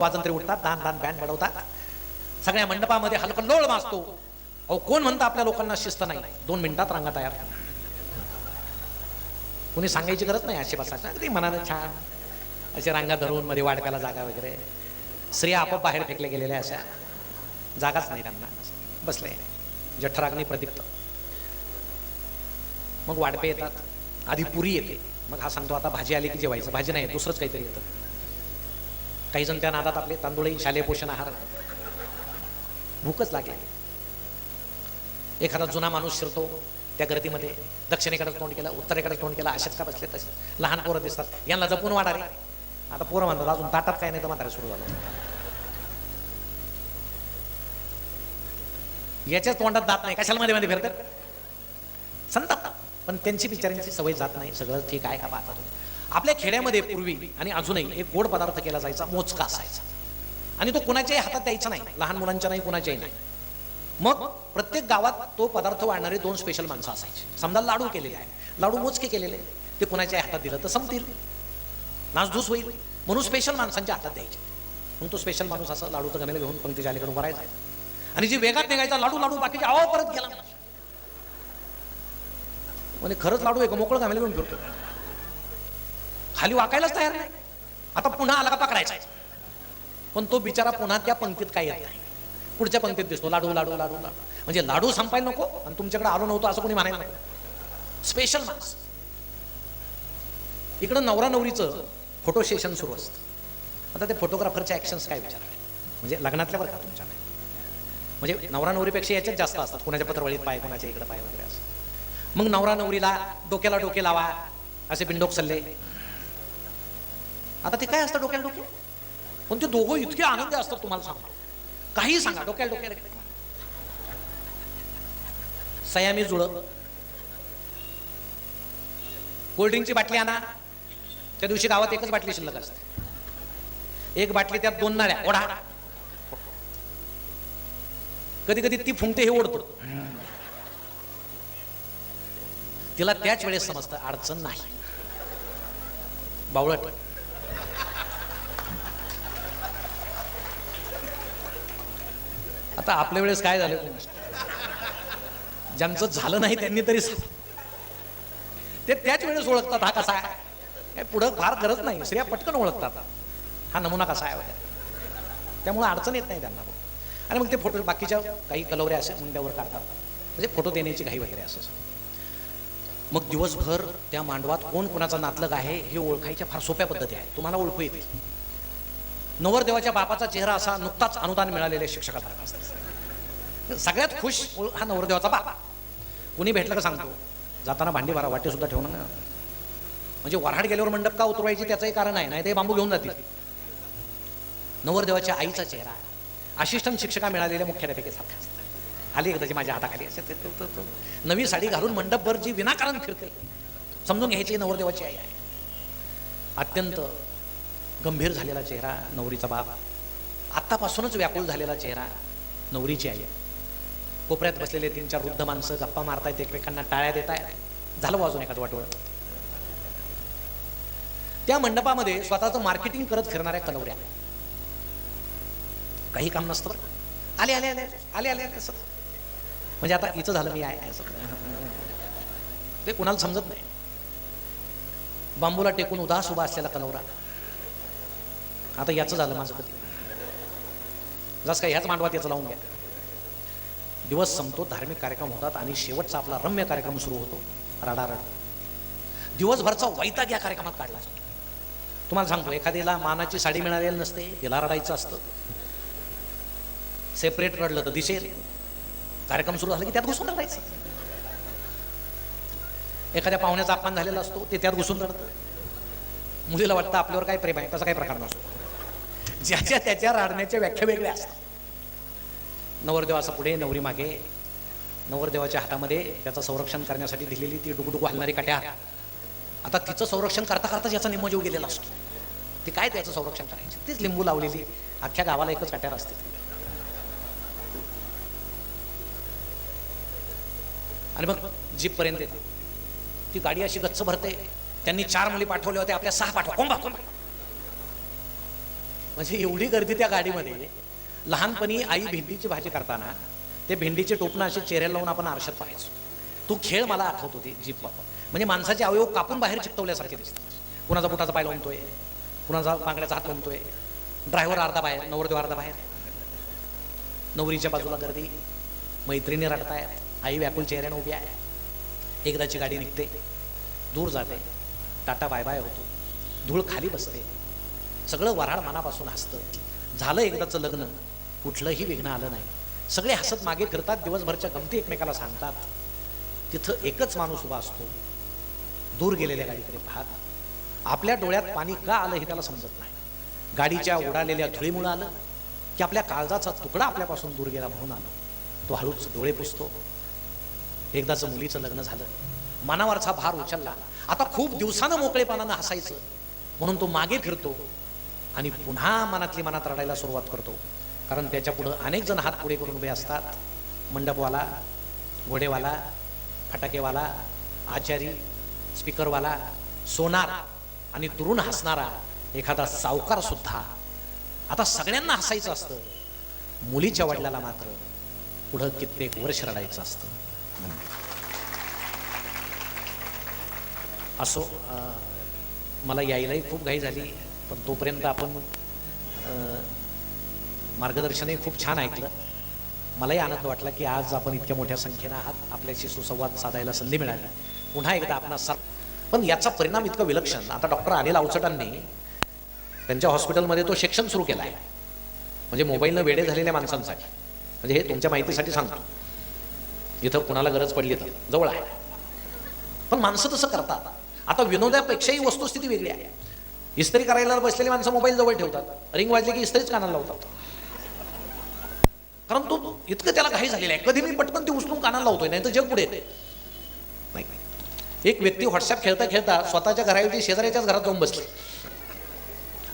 वाजन तरी उठतात, दान दान बँड बडवतात, सगळ्या मंडपामध्ये हलकल्लोळ माजतो. अहो कोण म्हणतं आपल्या लोकांना शिस्त नाही? 2 मिनिटात रांगा तयार. कोणी सांगायची गरज नाही. असे बसायचं अगदी मनानं छान असे रांगा धरून मध्ये वाडप्याला जागा वगैरे. स्त्रिया आपोआप बाहेर फेकले गेलेल्या अशा जागाच नाही त्यांना. बसले जठराग्नी प्रदीप्त. मग वाडपे येतात, आधी पुरी येते, मग हा सांगतो आता भाजी आली की जेवायचं. भाजी नाही, दुसरंच काहीतरी येतं. काही जण त्या नादात आपले तांदूळही शालेय पोषण आहार. भूकच लागेल. एखादा जुना माणूस शिरतो त्या गर्दीमध्ये, दक्षिणेकडे तोंड केलं, उत्तरेकडे तोंड केलं, असेच का बसले तसे. लहान पोरं दिसतात, यांना जपून वाढा रे. आता पोरं म्हणतात अजून ताटात काय नाही तर म्हातारे सुरू झालं. याच्याच तोंडात जात नाही, कशाला मध्ये मध्ये फिरतात संताप. पण त्यांची बिचाऱ्यांची सवय जात नाही. सगळं ठीक आहे का पाहता तुम्ही. आपल्या खेड्यामध्ये पूर्वी आणि अजूनही एक गोड पदार्थ केला जायचा, मोजका असायचा, आणि तो कुणाच्याही हातात द्यायचा नाही, लहान मुलांच्या नाही, कुणाच्याही नाही. मग प्रत्येक गावात तो पदार्थ वाढणारे 2 स्पेशल माणसं असायची. समजा लाडू केलेले आहे, लाडू मोजके केलेले, ते कुणाच्या हातात दिलं तर संपतील, नासधूस होईल, म्हणून स्पेशल माणसांच्या हातात द्यायचे. मग तो स्पेशल माणूस असं लाडूचं गमेल घेऊन पंक्तीच्या अलीकडून भरायचा, आणि जी वेगात निघायचा लाडू लाडू बाकीचे आवा परत गेला म्हणजे खरंच लाडू एक मोकळं गमेल घेऊन फिरतो, खाली वाकायलाच तयार नाही. आता पुन्हा आला का पकडायचा. पण तो बिचारा पुन्हा त्या पंक्तीत काय येत नाही, पुढच्या पंक्तीत दिसतो लाडू लाडू लाडू लाडू. म्हणजे लाडू संपायला नको आणि तुमच्याकडे आलो नव्हतो असं कोणी म्हणायला नको. स्पेशल माणूस. इकडं नवरा नवरीचं फोटो सेशन सुरू असतं. आता ते फोटोग्राफरचे ऍक्शन्स काय विचारावे, म्हणजे लग्नातल्या बरं का तुमच्या नाही, म्हणजे नवरा नवरीपेक्षा याच्यात जास्त असतात. कुणाच्या पत्रवळीत पाय, कुणाच्या इकडे पाय वगैरे असं. मग नवरा नवरीला डोक्याला डोके लावा असे बिंडोक सल्ले. आता ते काय असतं डोक्याला डोके, पण ते दोघं इतके आनंदी असतात तुम्हाला सांगतो. काही सांगा, डोक्याला डोक्याला सयामी जुळ. कोल्ड्रिंकची बाटली आणा, त्या दिवशी गावात एकच बाटली शिल्लक असते. एक बाटली त्यात 2 नाळ्या ओढा. कधी कधी ती फुंकते हे ओढतो. तिला त्याच वेळेस समजतं अडचण नाही, बावळट. आता आपल्या वेळेस काय झालं, ज्यांचं झालं नाही त्यांनी तरी ते त्याच वेळेस ओळखतात हा कसा आहे. पुढं फार गरज नाही, स्त्रिया पटकन ओळखतात हा नमुना कसा आहे वगैरे. त्यामुळे अडचण येत नाही त्यांना. आणि मग ते फोटो बाकीच्या काही कलवऱ्या असे मुंड्यावर काढतात, म्हणजे फोटो देण्याची घाई वगैरे असं. मग दिवसभर त्या मांडवात कोण कोणाचा नातलग आहे हे ओळखायच्या फार सोप्या पद्धती आहेत, तुम्हाला ओळखू येतील. नवरदेवाच्या बापाचा चेहरा असा नुकताच अनुदान मिळालेल्या शिक्षकासारखा असतो. सगळ्यात खुश हा नवरदेवाचा बाप. कुणी भेटलं का सांगतो जाताना भांडी भरा, वाटे सुद्धा ठेवणं. म्हणजे वऱ्हाड गेल्यावर मंडप का उतरवायची त्याचंही कारण आहे, नाही ते बांबू घेऊन जातील. नवरदेवाच्या आईचा चेहरा असिस्टंट शिक्षका मिळालेल्या मुख्याध्यापिकेसारखा असतो. आली एकदाची माझ्या हाताखाली असे नवी साडी घालून मंडपभर जी विनाकारण फिरते, समजून घ्यायची नवरदेवाची आई आहे. अत्यंत गंभीर झालेला चेहरा नवरीचा बाप, आत्तापासूनच व्याकुळ झालेला चेहरा नवरीची आई. कोपऱ्यात बसलेले 3-4 वृद्ध माणसं गप्पा मारतायत, एकमेकांना टाळ्या देत आहेत. झालं वाजून एखादं वाटोळ. त्या मंडपामध्ये स्वतःचं मार्केटिंग करत फिरणाऱ्या कलवऱ्या. काही काम नसतं, आले आले आले आले आले असं. म्हणजे आता इथं झालं मी आहे असं, ते कुणाला समजत नाही. बांबूला टेकून उदास उभा असलेला कलवरा, आता याचं झालं माझं कधी, जस काय ह्याच मांडवात याचं लावून घ्या. दिवस संपतो, धार्मिक कार्यक्रम होतात, आणि शेवटचा आपला रम्य कार्यक्रम सुरू होतो, रडारड. दिवसभरचा वैताग या कार्यक्रमात काढला जातो. तुम्हाला सांगतो, एखाद्याला मानाची साडी मिळालेली नसते, तिला रडायचं असतं. सेपरेट रडलं तर दिसेल, कार्यक्रम सुरू झाला की त्यात घुसून रडायचं. एखाद्या पाहुण्याचा अपमान झालेला असतो, ते त्यात घुसून रडतं. मुलीला वाटतं आपल्यावर काय प्रेम आहे, तसा काही प्रकार नसतो. ज्याच्या त्याच्या रडण्याच्या व्याख्या वेगळ्या असतात. नवरदेव असं पुढे, नवरी मागे. नवरदेवाच्या हातामध्ये त्याचं संरक्षण करण्यासाठी दिलेली ती डुकडुकू हलणारी कट्यार. आता तिचं संरक्षण करता करताच याचा निम्मा जीव गेलेला असतो. ती काय त्याचं संरक्षण करायची, तीच लिंबू लावलेली अख्ख्या गावाला एकच कट्यार असते. आणि मग जीप पर्यंत येते, ती गाडी अशी गच्च भरते. त्यांनी 4 मुली पाठवल्या होत्या, आपल्या 6 पाठवा. कोण म्हणजे एवढी गर्दी त्या गाडीमध्ये. लहानपणी आई भेंडीची भाजी करताना ते भेंडीचे टोपणं असे चेहऱ्याला लावून आपण आरशात पाहायचो. तो खेळ मला आठवत होती जीप. म्हणजे माणसाचे अवयव कापून बाहेर चिकटवल्यासारखे दिसतात. कुणाचा बुटाचा पाय लोंबतोय, कुणाचा बांगड्याचा हात लोंबतोय, ड्रायव्हर अर्धा बाहेर, नवरदेव अर्धा बाहेर, नवरीच्या बाजूला गर्दी, मैत्रिणी रडतायत, आई व्याकुल चेहऱ्याने उभी आहे. एकदाची गाडी निघते, दूर जाते, टाटा बाय बाय होतो, धूळ खाली बसते, सगळं वऱ्हाड मनापासून हसतं. झालं एकदाचं लग्न, कुठलंही विघ्न आलं नाही. सगळे हसत मागे फिरतात, दिवसभरच्या गमती एकमेकाला सांगतात. तिथं एकच माणूस उभा असतो, दूर गेलेल्या गाडीकडे पाहत. आपल्या डोळ्यात पाणी का आलं हे त्याला समजत नाही. गाडीच्या उडालेल्या धुळीमुळे आलं की आपल्या काळजाचा तुकडा आपल्यापासून दूर गेला म्हणून आलं. तो हळूच डोळे पुसतो. एकदाचं मुलीचं लग्न झालं, मनावरचा भार उचलला. आता खूप दिवसानं मोकळेपणानं हसायचं म्हणून तो मागे फिरतो आणि पुन्हा मनातली मनात रडायला सुरुवात करतो. कारण त्याच्या पुढं अनेक जण हात पुढे करून उभे असतात. मंडपवाला, घोडेवाला, फटाकेवाला, आचारी, स्पीकरवाला, सोनार आणि दुरून हसणारा एखादा सावकार सुद्धा. आता सगळ्यांना हसायचं असतं, मुलीच्या वडिलाला मात्र पुढं कित्येक वर्ष रडायचं असतं. असो, मला यायलाही खूप घाई झाली, पण तोपर्यंत आपण मार्गदर्शनही खूप छान ऐकलं. मलाही आनंद वाटला की आज आपण इतक्या मोठ्या संख्येनं आहात, आपल्याशी सुसंवाद साधायला संधी मिळाली. पुन्हा एकदा आपणा पण याचा परिणाम इतका विलक्षण. आता डॉक्टर अनिल अवचटांनी त्यांच्या हॉस्पिटलमध्ये तो सेक्शन सुरू केला आहे, म्हणजे मोबाईलनं वेडे झालेल्या माणसांसाठी. म्हणजे हे तुमच्या माहितीसाठी सांगतो, इथं कुणाला गरज पडली तर जवळ आहे. पण माणसं तसं करतात. आता विनोदापेक्षाही वस्तुस्थिती वेगळी आहे. इस्त्री करायला बसलेली माणसं मोबाईल जवळ ठेवतात, रिंग वाजली की इस्त्रीच कानाला लावतात. कारण तो इतकं त्याला घाई झालेलं आहे, कधी मी पटकन ती उचलून कानाला लावतोय, नाही तर जग पुढे नाही. एक व्यक्ती व्हॉट्सअप खेळता खेळता स्वतःच्या घराऐवजी शेजाऱ्याच्याच घरात जाऊन बसले.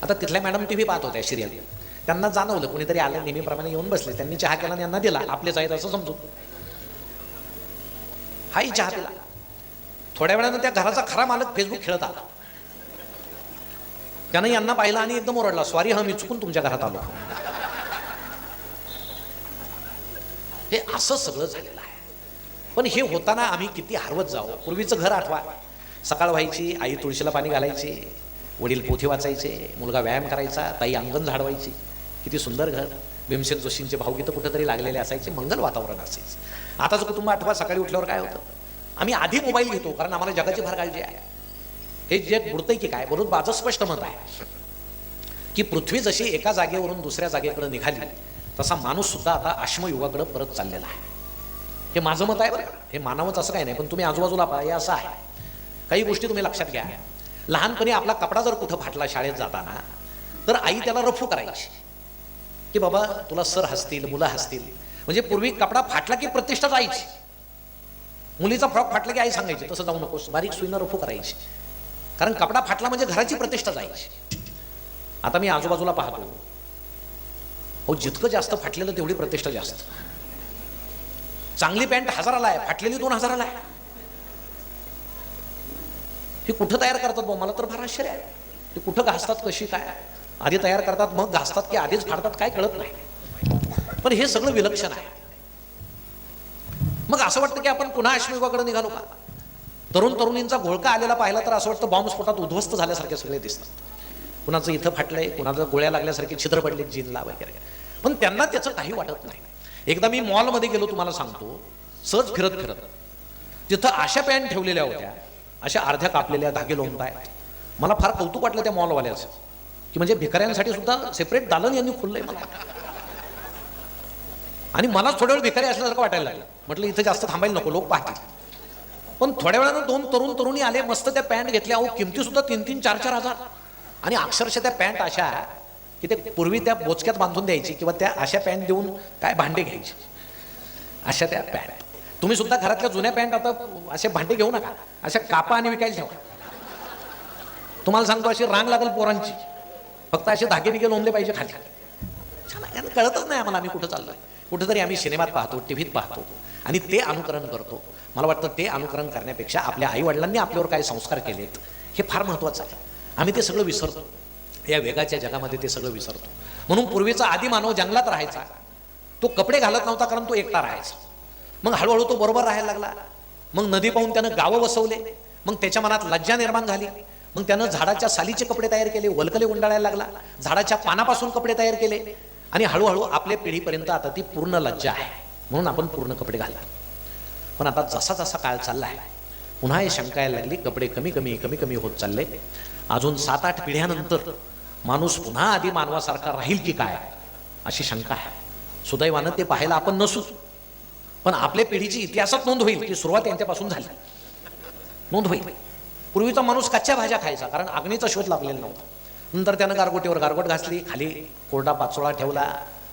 आता तिथल्या मॅडम टीव्ही पाहत होत्या सिरियल. त्यांना जाणवलं कोणीतरी आलं, नेहमीप्रमाणे येऊन बसले. त्यांनी चहा केला आणि यांना दिला, आपलेच आहेत असं समजून. हाही चहा दिला. थोड्या वेळानं त्या घराचा खरा मालक फेसबुक खेळत आला. त्यानं यांना पाहिलं आणि एकदम ओरडला, सॉरी मी चुकून तुमच्या घरात आलो. हे असं सगळं झालेलं आहे. पण हे होताना आम्ही किती हरवत जाऊ. पूर्वीचं घर आठवा. सकाळ व्हायची, आई तुळशीला पाणी घालायची, वडील पोथी वाचायचे, मुलगा व्यायाम करायचा, ताई अंगण झाडवायची. किती सुंदर घर. भीमसेन जोशींचे भावगीतं कुठेतरी लागलेले असायचे, मंगल वातावरण असायचं. आताचं कुटुंब आठवा. सकाळी उठल्यावर काय होतं, आम्ही आधी मोबाईल घेतो कारण आम्हाला जगाची फार काळजी आहे. हे जग बुडतंय की काय. बरोबर माझं स्पष्ट मत आहे की पृथ्वी जशी एका जागेवरून दुसऱ्या जागेकडे निघाली, तसा माणूस सुद्धा आता अश्मयुगाकडे परत चाललेला आहे. हे माझं मत आहे बरं. हे मानावंच असं काही नाही, पण तुम्ही आजूबाजूला पहा, हे असं आहे. काही गोष्टी तुम्ही लक्षात घ्या. लहानपणी आपला कपडा जर कुठं फाटला शाळेत जाताना, तर आई त्याला रफू करायची की बाबा तुला सर हसतील, मुलं हसतील. म्हणजे पूर्वी कपडा फाटला की प्रतिष्ठा जायची. मुलीचा फ्रॉक फाटला की आई सांगायची तसं जाऊ नकोस, बारीक सुईनं रफू करायची. कारण कपडा फाटला म्हणजे घराची प्रतिष्ठा जायची. आता मी आजूबाजूला पाहतो, हो जितकं जास्त फाटलेलं तेवढी प्रतिष्ठा जास्त. चांगली पॅन्ट 1000ला आहे, फाटलेली 2000ला आहे. हे कुठं तयार करतात बा, मला तर फार आश्चर्य आहे. ते कुठं घासतात, कशी काय, आधी तयार करतात मग घासतात की आधीच फाडतात, काय कळत नाही. पण हे सगळं विलक्षण आहे. मग असं वाटतं की आपण पुन्हा अश्मयुगाकडे निघालो का. तरुण तरुणींचा घोळका आलेला पाहिला तर असं वाटतं बॉम्बस्फोटात उद्ध्वस्त झाल्यासारखे सगळे दिसतात. कुणाचं इथं फाटलंय, कुणाचं गोळ्या लागल्यासारखे छिद्र पडले जीनला वगैरे. पण त्यांना त्याचं काही वाटत नाही. एकदा मी मॉलमध्ये गेलो, तुम्हाला सांगतो, सहज फिरत फिरत तिथं अशा पॅन्ट ठेवलेल्या होत्या, अशा अर्ध्या कापलेल्या, धागे लोंबताय. मला फार कौतुक वाटलं त्या मॉलवाल्याचं की म्हणजे भिकाऱ्यांसाठी सुद्धा सेपरेट दालन यांनी खुललंय मला. आणि मला थोड्या वेळ भिकारी असल्यासारखं वाटायला लागलं. म्हटलं इथं जास्त थांबायला नको, लोक पाहतील. पण थोड्या वेळानं 2 तरुण तरुणी आले, मस्त त्या पॅन्ट घेतल्या. अहो किमती सुद्धा 3-3, 4-4 हजार. आणि अक्षरशः त्या पॅन्ट अशा की ते पूर्वी त्या बोचक्यात बांधून द्यायची किंवा त्या अशा पॅन्ट देऊन काय भांडे घ्यायचे, अशा त्या पॅन्ट. तुम्ही सुद्धा घरातल्या जुन्या पॅन्ट आता असे भांडे घेऊ नका, अशा कापा आणि विकायला ठेवा. तुम्हाला सांगतो अशी रांग लागेल पोरांची, फक्त असे धागे बिगे लोंबले पाहिजे खाली. छान, कळतच नाही आम्हाला आम्ही कुठं चाललोय. कुठेतरी आम्ही सिनेमात पाहतो, टीव्हीत पाहतो आणि ते अनुकरण करतो. मला वाटतं ते अनुकरण करण्यापेक्षा आपल्या आई वडिलांनी आपल्यावर काय संस्कार केलेत हे फार महत्त्वाचं आहे. आम्ही ते सगळं विसरतो. या वेगाच्या जगामध्ये ते सगळं विसरतो. म्हणून पूर्वीचा आदी मानव जंगलात राहायचा, तो कपडे घालत नव्हता कारण तो एकटा राहायचा. मग हळूहळू तो बरोबर राहायला लागला. मग नदी पाहून त्यानं गावं वसवले. मग त्याच्या मनात लज्जा निर्माण झाली. मग त्यानं झाडाच्या सालीचे कपडे तयार केले, वलकले गुंडाळायला लागला, झाडाच्या पानापासून कपडे तयार केले आणि हळूहळू आपल्या पिढीपर्यंत आता ती पूर्ण लज्जा आहे, म्हणून आपण पूर्ण कपडे घालला. पण आता जसा जसा काळ चाललाय पुन्हा हे शंका यायला लागली, कपडे कमी कमी कमी कमी होत चालले. अजून 7-8 पिढ्यानंतर माणूस पुन्हा आधी मानवासारखा राहील की काय अशी शंका आहे. सुदैवानं ते पाहायला आपण नसू, पण आपल्या पिढीची इतिहासात नोंद होईल की सुरुवात यांच्यापासून झाली, नोंद होईल. पूर्वीचा माणूस कच्च्या भाज्या खायचा कारण अग्नीचा शोध लागलेला नव्हता. नंतर त्यानं गारगोटीवर गारगोट घासली, खाली कोरडा पाचोळा ठेवला,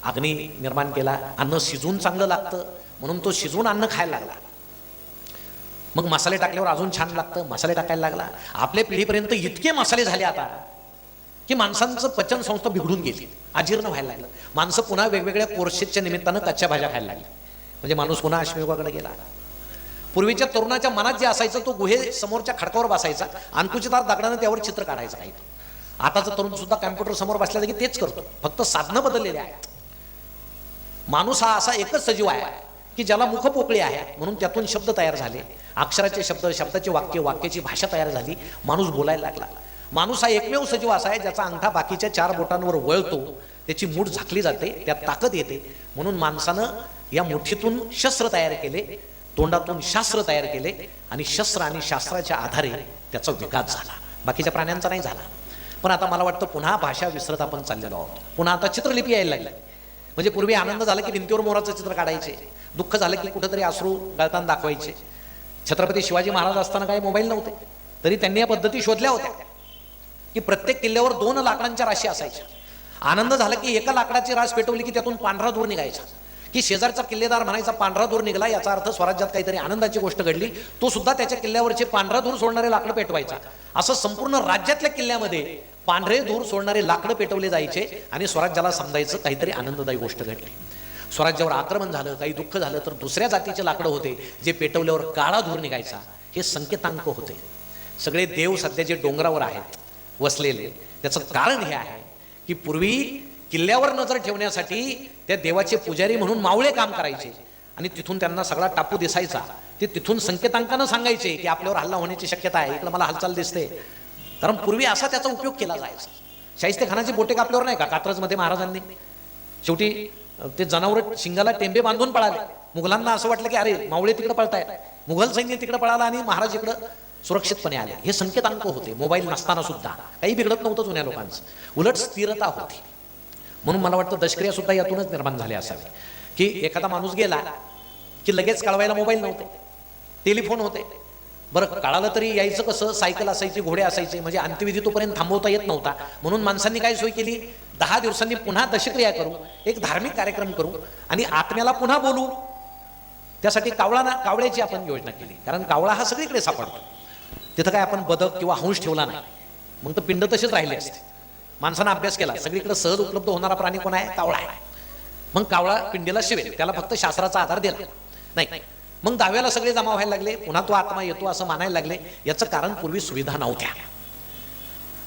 अग्नी निर्माण केला. अन्न शिजून चांगलं लागतं म्हणून तो शिजवून अन्न खायला लागला. मग मसाले टाकल्यावर अजून छान लागतं, मसाले टाकायला लागला. आपल्या पिढीपर्यंत इतके मसाले झाले आता की माणसांचं पचन संस्था बिघडून गेली, अजीर्ण व्हायला लागलं. माणसं पुन्हा वेगवेगळ्या कोर्सेसच्या निमित्तानं कच्च्या भाज्या खायला लागली. म्हणजे माणूस पुन्हा अश्मयुगाकडे गेला. पूर्वीच्या तरुणाच्या मनात जे असायचं तो गुहे समोरच्या खडकावर बसायचा, अंकुचितार दगडानं त्यावर चित्र काढायचं काही. आताचा तरुण सुद्धा कॅम्प्युटर समोर बसल्या की तेच करतो, फक्त साधनं बदललेले आहेत. माणूस हा असा एकच सजीव आहे की ज्याला मुख पोकळी आहे, म्हणून त्यातून शब्द तयार झाले, अक्षराचे शब्द, शब्दाचे वाक्य, वाक्याची भाषा तयार झाली, माणूस बोलायला लागला. माणूस हा एकमेव सजीव असा आहे ज्याचा अंगठा बाकीच्या 4 बोटांवर वळतो, त्याची मूठ झाकली जाते, त्यात ताकद येते. म्हणून माणसानं या मुठीतून शस्त्र तयार केले, तोंडातून शास्त्र तयार केले आणि शस्त्र आणि शास्त्राच्या आधारे त्याचा विकास झाला. बाकीच्या प्राण्यांचा नाही झाला. पण आता मला वाटतं पुन्हा भाषा विसरत आपण चाललेलो आहोत. पुन्हा आता चित्रलिपी यायला लागली. म्हणजे पूर्वी आनंद झाला की भिंतीवर मोराचं चित्र काढायचे, दुःख झालं की कुठेतरी अश्रू गळताना दाखवायचे. छत्रपती शिवाजी महाराज असताना काही मोबाईल नव्हते, तरी त्यांनी या पद्धती शोधल्या होत्या की प्रत्येक किल्ल्यावर 2 लाकडांच्या राशी असायच्या. आनंद झाला की एका लाकडाची रास पेटवली की त्यातून पांढरा धूर निघायचा, की शेजारचा किल्लेदार म्हणायचा पांढरा धूर निघाला, याचा अर्थ स्वराज्यात काहीतरी आनंदाची गोष्ट घडली. तो सुद्धा त्याच्या किल्ल्यावरचे पांढरा धूर सोडणारे लाकडं पेटवायचा. असं संपूर्ण राज्यातल्या किल्ल्यामध्ये पांढरे धूर सोडणारे लाकडं पेटवले जायचे आणि स्वराज्याला समजायचं काहीतरी आनंददायी गोष्ट घडली. स्वराज्यावर आक्रमण झालं, काही दुःख झालं तर दुसऱ्या जातीचे लाकडं होते जे पेटवल्यावर काळा धूर निघायचा. हे संकेतांक होते. सगळे देव सध्या जे डोंगरावर आहेत वसलेले, त्याचं कारण हे आहे की पूर्वी किल्ल्यावर नजर ठेवण्यासाठी त्या देवाचे पुजारी म्हणून मावळे काम करायचे आणि तिथून त्यांना सगळा टापू दिसायचा. ते तिथून संकेतांकानं सांगायचे की आपल्यावर हल्ला होण्याची शक्यता आहे, इकडे मला हालचाल दिसते. कारण पूर्वी असा त्याचा उपयोग केला जायचा. शाहिस्ते खानाचे बोटे कापल्यावर नाही का कात्रजमध्ये महाराजांनी शेवटी ते जनावर शिंगाला टेंबे बांधून पळाले. मुघलांना असं वाटलं की अरे मावळे तिकडे पळतायत, मुघल सैन्य तिकडे पळाला आणि महाराज इकडं सुरक्षितपणे आले. हे संकेतांक होते. मोबाईल नसताना सुद्धा काही बिघडत नव्हतं जुन्या लोकांचं, उलट स्थिरता होती. म्हणून मला वाटतं दशक्रिया सुद्धा यातूनच निर्माण झाली असावी की एखादा माणूस गेला की लगेच कळवायला मोबाईल नव्हते, टेलिफोन होते. बरं कळालं तरी यायचं कसं, सायकल असायची, घोडे असायचे, म्हणजे अंत्यविधी तोपर्यंत थांबवता येत नव्हता. म्हणून माणसांनी काय सोय केली, 10 दिवसांनी पुन्हा दशक्रिया करू, एक धार्मिक कार्यक्रम करू आणि आत्म्याला पुन्हा बोलू. त्यासाठी कावळ्याची आपण योजना केली, कारण कावळा हा सगळीकडे सापडतो. तिथं काय आपण बदक किंवा हंस ठेवला नाही, मग तर पिंड तसेच राहिले असते. माणसानं अभ्यास केला, सगळीकडे सहज उपलब्ध होणारा प्राणी कोण आहे, कावळा आहे. मग कावळा पिंडीला शिवेल, त्याला फक्त शास्त्राचा आधार दिला नाही. मग दाव्याला सगळे जमा व्हायला लागले, पुन्हा तो आत्मा येतो असं मानायला लागले. याचं कारण पूर्वी सुविधा नव्हत्या.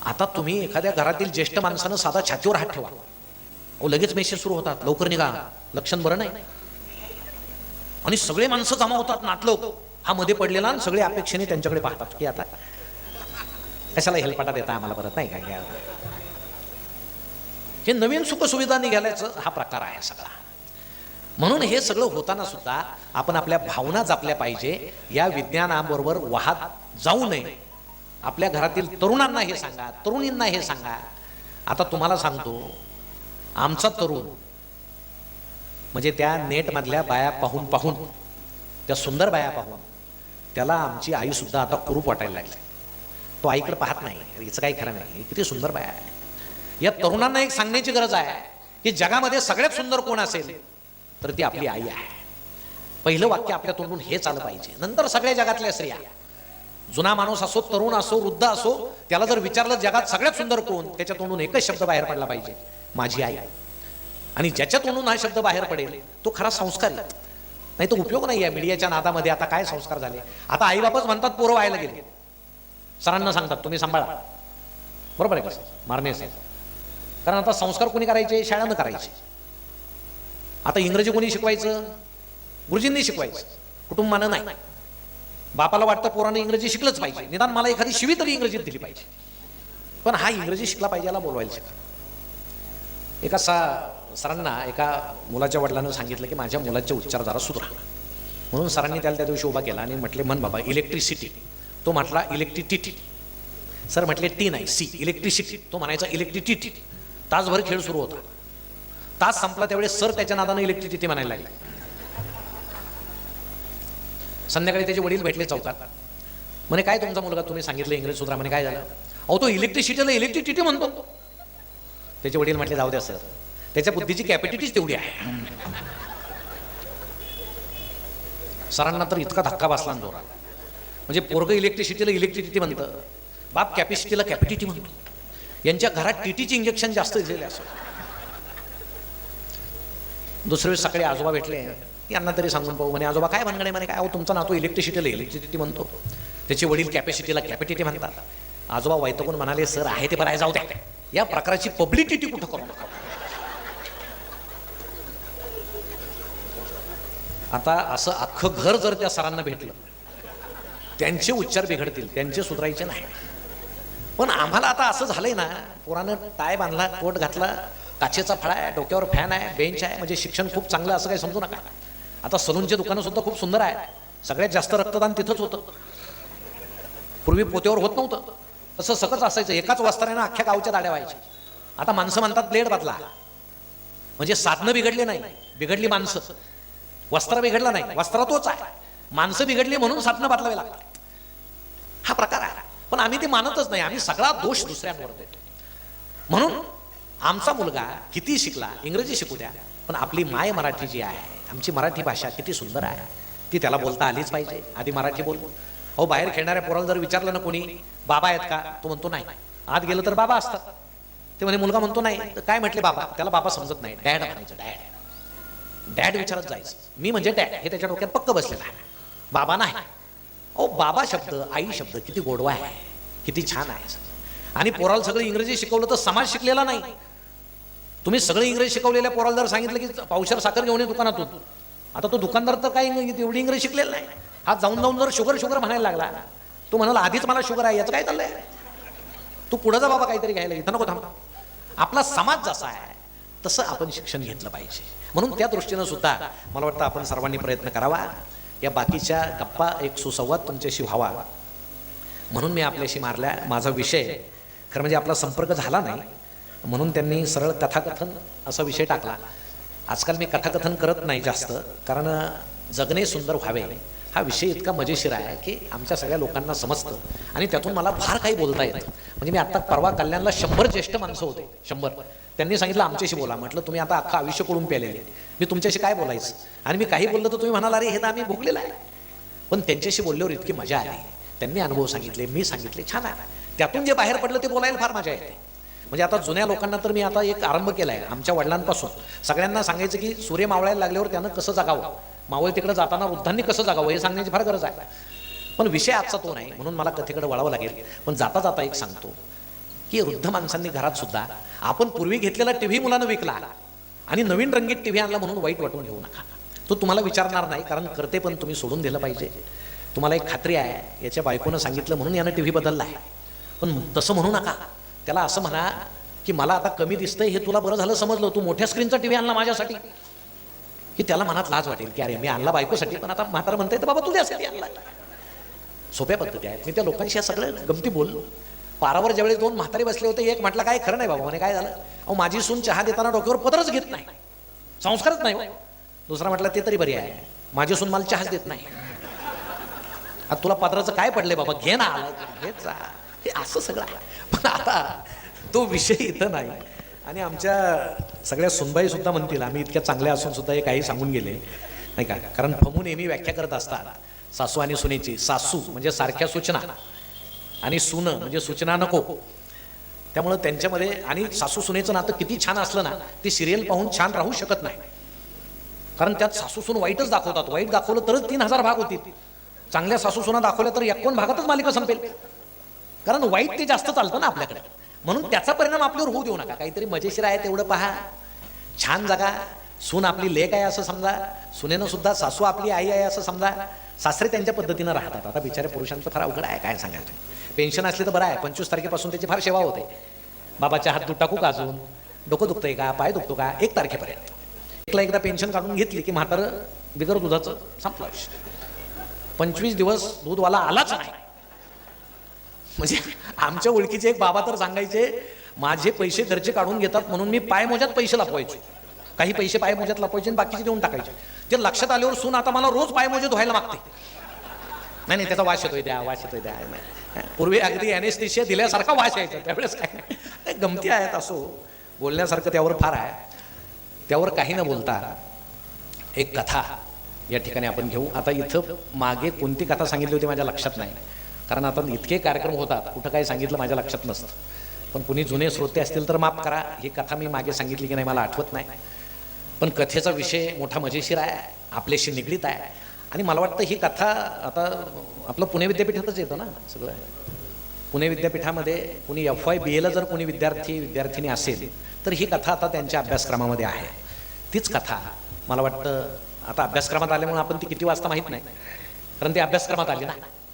आता तुम्ही एखाद्या घरातील ज्येष्ठ माणसानं साधा छातीवर हात ठेवा, लगेच मेसेज सुरू होतात, लवकर निघा, लक्षण बरं नाही. आणि सगळे माणसं जमा होतात, नाटलोक हा मध्ये पडलेला, आणि सगळे अपेक्षेने त्यांच्याकडे पाहतात की आता कशाला हेलपाटा देता आम्हाला परत, नाही काय. हे नवीन सुखसुविधा निघाल्याचं हा प्रकार आहे सगळा. म्हणून हे सगळं होताना सुद्धा आपण आपल्या भावना जपल्या पाहिजे. या विज्ञानाबरोबर वाहत जाऊ नये. आपल्या घरातील तरुणांना हे सांगा, तरुणींना हे सांगा. आता तुम्हाला सांगतो, आमचा तरुण म्हणजे त्या नेटमधल्या बाया पाहून पाहून, त्या सुंदर बाया पाहून त्याला आमची आई सुद्धा आता कुरूप वाटायला लागली. तो आईकडे पाहत नाही, हिचं काही खरं नाही, किती सुंदर बाया आहे. या तरुणांना एक सांगण्याची गरज आहे की जगामध्ये सगळ्यात सुंदर कोण असेल तर ती आपली आई आहे. पहिलं वाक्य आपल्या तोंडून हेच आलं पाहिजे. नंतर सगळ्या जगातल्या स्त्रिया, जुना माणूस असो, तरुण असो, वृद्ध असो, त्याला जर विचारलं जगात सगळ्यात सुंदर कोण, त्याच्या तोंडून एकच शब्द बाहेर पडला पाहिजे, माझी आई. आणि ज्याच्या तोंडून हा शब्द बाहेर पडेल तो खरा संस्कारी. नाही तर उपयोग नाही आहे मीडियाच्या नादामध्ये. आता काय संस्कार झाले, आता आई बापच म्हणतात पोरं व्हायला गेले, सरांना सांगतात तुम्ही सांभाळा, बरोबर आहे का, मारणे साहेब कारण आता संस्कार कोणी करायचे? शाळांना करायचे. आता इंग्रजी कोणी शिकवायचं? गुरुजींनी शिकवायचं, कुटुंबानं नाही. बापाला वाटतं पोरानं इंग्रजी शिकलंच पाहिजे, निदान मला एखादी शिवी तरी इंग्रजीत दिली पाहिजे. पण हा इंग्रजी शिकला पाहिजे याला बोलवायला शिका. एका सरांना एका मुलाच्या वडिलांना सांगितलं की माझ्या मुलाचे उच्चार जरा सुधारा, म्हणून सरांनी त्याला त्या दिवशी उभा केला आणि म्हटले म्हण बाबा इलेक्ट्रिसिटी. तो म्हटला इलेक्ट्रिसिटी. सर म्हटले टी नाही सी, इलेक्ट्रिसिटी. तो म्हणायचा इलेक्ट्रिसिटी. तासभर खेळ सुरू होता. तास संपला त्यावेळेस सर त्याच्या नादानं इलेक्ट्रिसिटी म्हणायला लागले. संध्याकाळी त्याचे वडील भेटले चौकात. म्हणे काय तुमचा मुलगा, तुम्ही सांगितलं इंग्रजी सुधारा, म्हणे काय झालं? अहो तो इलेक्ट्रिसिटीला इलेक्ट्रिसिटी म्हणतो. त्याचे वडील म्हटले जाऊ द्या सर, त्याच्या बुद्धीची कॅपॅसिटीच तेवढी आहे. सरांना तर इतका धक्का बसला जोरात. म्हणजे पोरग इलेक्ट्रिसिटीला इलेक्ट्रिसिटी म्हणतं, बाप कॅपॅसिटीला कॅपॅसिटी म्हणतो. यांच्या घरात टीटीची इंजेक्शन जास्त दिलेले असं. दुसऱ्या वेळेस सकाळी आजोबा भेटले, यांना तरी सांगून पाहू. म्हणे आजोबा काय भानगड आहे? म्हणे काय, अहो तुमचा नातू इलेक्ट्रिसिटीला इलेक्ट्रिसिटी म्हणतो, त्याचे वडील कॅपॅसिटीला कॅपॅसिटी म्हणतात. आजोबा वैतागून म्हणाले सर आहे ते बरं आहे, जाऊ द्या, या प्रकारची पब्लिसिटी कुठं करू नका. आता असं अख्खं घर जर त्या सरांना भेटलं, त्यांचे उच्चार बिघडतील, त्यांचे सुधारायचे नाही. पण आम्हाला आता असं झालंय ना, पोरानं टाय बांधला, कोट घातला, काचेचा फळा आहे, डोक्यावर फॅन आहे, बेंच आहे, म्हणजे शिक्षण खूप चांगलं असं काही समजू नका. आता सलूनचे दुकानं सुद्धा खूप सुंदर आहे. सगळ्यात जास्त रक्तदान तिथंच होतं. पूर्वी पोत्यावर होत नव्हतं, असं सकच असायचं. एकाच वस्त्राने अख्ख्या गावच्या दाड्या व्हायच्या. आता माणसं म्हणतात ब्लेड बदला. म्हणजे साधनं बिघडले नाही, बिघडली माणसं. वस्त्र बिघडलं नाही, वस्त्र तोच आहे, माणसं बिघडली म्हणून साधनं बदलावे लागतात. हा प्रकार आहे. पण आम्ही ते मानतच नाही. आम्ही सगळा दोष दुसऱ्यांवर देतो. म्हणून आमचा मुलगा किती शिकला, इंग्रजी शिकू द्या, पण आपली माय मराठी जी आहे, आमची मराठी भाषा किती सुंदर आहे, ती त्याला बोलता आलीच पाहिजे. आधी मराठी बोल. अहो बाहेर खेळणाऱ्या पोराला जर विचारलं ना कोणी बाबा आहेत का, तो म्हणतो नाही. आत गेलं तर बाबा असतात. ते म्हणे मुलगा म्हणतो नाही, तर काय म्हटले बाबा, त्याला बाबा समजत नाही, डॅड म्हणायचं. डॅड डॅड विचारत जायचं. मी म्हणजे डॅड हे त्याच्या डोक्यात पक्क बसलेलं आहे, बाबा नाही. अहो बाबा शब्द, आई शब्द किती गोडवा आहे, किती छान आहे. आणि पोराला सगळं इंग्रजी शिकवलं तर समाज शिकलेला नाही. तुम्ही सगळं इंग्रजी शिकवलेल्या पोराला जर सांगितलं की पावशेर साखर घेऊन ये दुकानातून, आता तो दुकानदार तर काही एवढी इंग्रजी शिकलेला नाही. हा जाऊन जाऊन जर शुगर शुगर म्हणायला लागला, तो म्हणाला आधीच मला शुगर आहे, याचं काय चाललंय, तू पुढे जा बाबा काहीतरी घ्यायला, इथं नको थांबा. आपला समाज जसा आहे तसं आपण शिक्षण घेतलं पाहिजे. म्हणून त्या दृष्टीनं सुद्धा मला वाटतं आपण सर्वांनी प्रयत्न करावा. या बाकीच्या गप्पा एक सुसंवाद तुमच्याशी व्हावा म्हणून मी आपल्याशी मारल्या. माझा विषय खरं म्हणजे आपला संपर्क झाला नाही म्हणून त्यांनी सरळ कथाकथन असा विषय टाकला. आजकाल मी कथाकथन करत नाही जास्त, कारण जगणे सुंदर व्हावे हा विषय इतका मजेशीर आहे की आमच्या सगळ्या लोकांना समजतं आणि त्यातून मला फार काही बोलता येतं. म्हणजे मी आता परवा कल्याणला 100 ज्येष्ठ माणसं होते, 100. त्यांनी सांगितलं आमच्याशी बोला. म्हटलं तुम्ही आता अख्खा आयुष्य कळून प्यालेले, मी तुमच्याशी काय बोलायचं. आणि मी काही बोललो तर तुम्ही म्हणाल अरे हे तर आम्ही भोगलेलं आहे. पण त्यांच्याशी बोलल्यावर इतकी मजा आली. त्यांनी अनुभव सांगितले, मी सांगितले, छान आहे. त्यातून जे बाहेर पडलं ते बोलायला फार मजा येते. म्हणजे आता जुन्या लोकांना तर मी आता एक आरंभ केला आहे. आमच्या वडिलांपासून सगळ्यांना सांगायचं की सूर्य मावळायला लागल्यावर त्यानं कसं जगावं, मावळ तिकडे जाताना वृद्धांनी कसं जगावं हे सांगण्याची फार गरज आहे. पण विषय आजचा तो नाही म्हणून मला कथेकडे वळावं लागेल. पण जाता जाता एक सांगतो की वृद्ध माणसांनी घरात सुद्धा आपण पूर्वी घेतलेला टीव्ही मुलानं विकला आणि नवीन रंगीत टीव्ही आणला म्हणून वाईट वाटून घेऊ नका. तो तुम्हाला विचारणार नाही, कारण करते पण तुम्ही सोडून दिलं पाहिजे. तुम्हाला एक खात्री आहे, याच्या बायकोनं सांगितलं म्हणून यानं टीव्ही बदलला आहे. पण तसं म्हणू नका. त्याला असं म्हणा की मला आता कमी दिसतंय हे तुला बरं झालं समजलं, तू मोठ्या स्क्रीनचा टीव्ही आणला माझ्यासाठी, की त्याला मनात लाज वाटेल की अरे मी आणला बायकोसाठी पण आता म्हातारा म्हणता येतं बाबा तुझ्यासाठी आणला. सोप्या पद्धती आहेत. मी त्या लोकांशी या सगळं गमती बोललो. पारावर ज्यावेळेस 2 म्हातारे बसले होते, एक म्हटलं काय खरं नाही बाबा, म्हणे काय झालं, अहो माझी सून चहा देताना डोक्यावर पदरच घेत नाही, संस्कारच नाही. दुसरा म्हटलं ते तरी बरी आहे, माझी सून मला चहाच देत नाही. आता तुला पदराचं काय पडलंय बाबा, घे ना, घेत जा. हे असं सगळं आहे. पण आता तो विषय इथं नाही. आणि आमच्या सगळ्या सुनबाई सुद्धा म्हणतील आम्ही इतक्या चांगल्या असून सुद्धा हे काही सांगून गेले नाही का. कारण फमू नेहमी व्याख्या करत असतात सासू आणि सुनेची. सासू म्हणजे सारख्या सूचना आणि सून म्हणजे सूचना नको. त्यामुळं त्यांच्यामध्ये आणि सासू सुनेचं नातं किती छान असलं ना, ती सिरियल पाहून छान राहू शकत नाही. कारण त्यात सासू सून वाईटच दाखवतात. वाईट दाखवलं तरच 3000 भाग होतील. चांगल्या सासू सुना दाखवल्या तर 51 भागातच मालिका संपेल. कारण वाईट ते जास्त चालतं ना आपल्याकडे. म्हणून त्याचा परिणाम आपल्यावर होऊ देऊ नका. काहीतरी मजेशीर आहे तेवढं पहा, छान जगा. सून आपली लेक आहे असं समजा, सुनेनं सुद्धा सासू आपली आई आहे असं समजा. सासरे त्यांच्या पद्धतीनं राहतात. आता बिचाऱ्या पुरुषांचं फार अवघड आहे, काय सांगायचं. पेन्शन असली तर बरं आहे, 25 तारखेपासून त्याची फार सेवा होते. बाबाच्या हात दूध टाकू का, अजून डोकं दुखतंय का, पाय दुखतो का, 1 तारखेपर्यंत. एकदा पेन्शन काढून घेतली की म्हातारं बिगर दुधाचं संपलं. 25 दिवस दूधवाला आलाच नाही. म्हणजे आमच्या ओळखीचे एक बाबा तर सांगायचे, माझे पैसे घरचे काढून घेतात म्हणून मी पायमोज्यात पैसे लपवायचे. काही पैसे पायमोज्यात लपवायचे आणि बाकीचे देऊन टाकायचे. ते लक्षात आल्यावर सून आता मला रोज पायमोजे धुवायला मागते. नाही त्याचा वास येतोय, द्या वास येतोय, द्या. पूर्वी अगदी ॲनेस्थेशिया दिल्यासारखा वास यायचा, त्यावेळेस काय गमती आहेत. असो, बोलण्यासारखं त्यावर फार आहे. त्यावर काही न बोलता एक कथा या ठिकाणी आपण घेऊ. आता इथं मागे कोणती कथा सांगितली होती माझ्या लक्षात नाही, कारण आता इतके कार्यक्रम होतात, कुठं काय सांगितलं माझ्या लक्षात नसतं. पण कुणी जुने श्रोते असतील तर माफ करा, ही कथा मी मागे सांगितली की नाही मला आठवत नाही. पण कथेचा विषय मोठा मजेशीर आहे, आपल्याशी निगडीत आहे. आणि मला वाटतं ही कथा आता आपलं पुणे विद्यापीठातच येतं ना सगळं. पुणे विद्यापीठामध्ये कुणी FY BA जर कोणी विद्यार्थिनी असेल तर ही कथा आता त्यांच्या अभ्यासक्रमामध्ये आहे. तीच कथा मला वाटतं आता अभ्यासक्रमात आल्यामुळे आपण ती किती वाजता माहीत नाही, कारण ती अभ्यासक्रमात आली ना.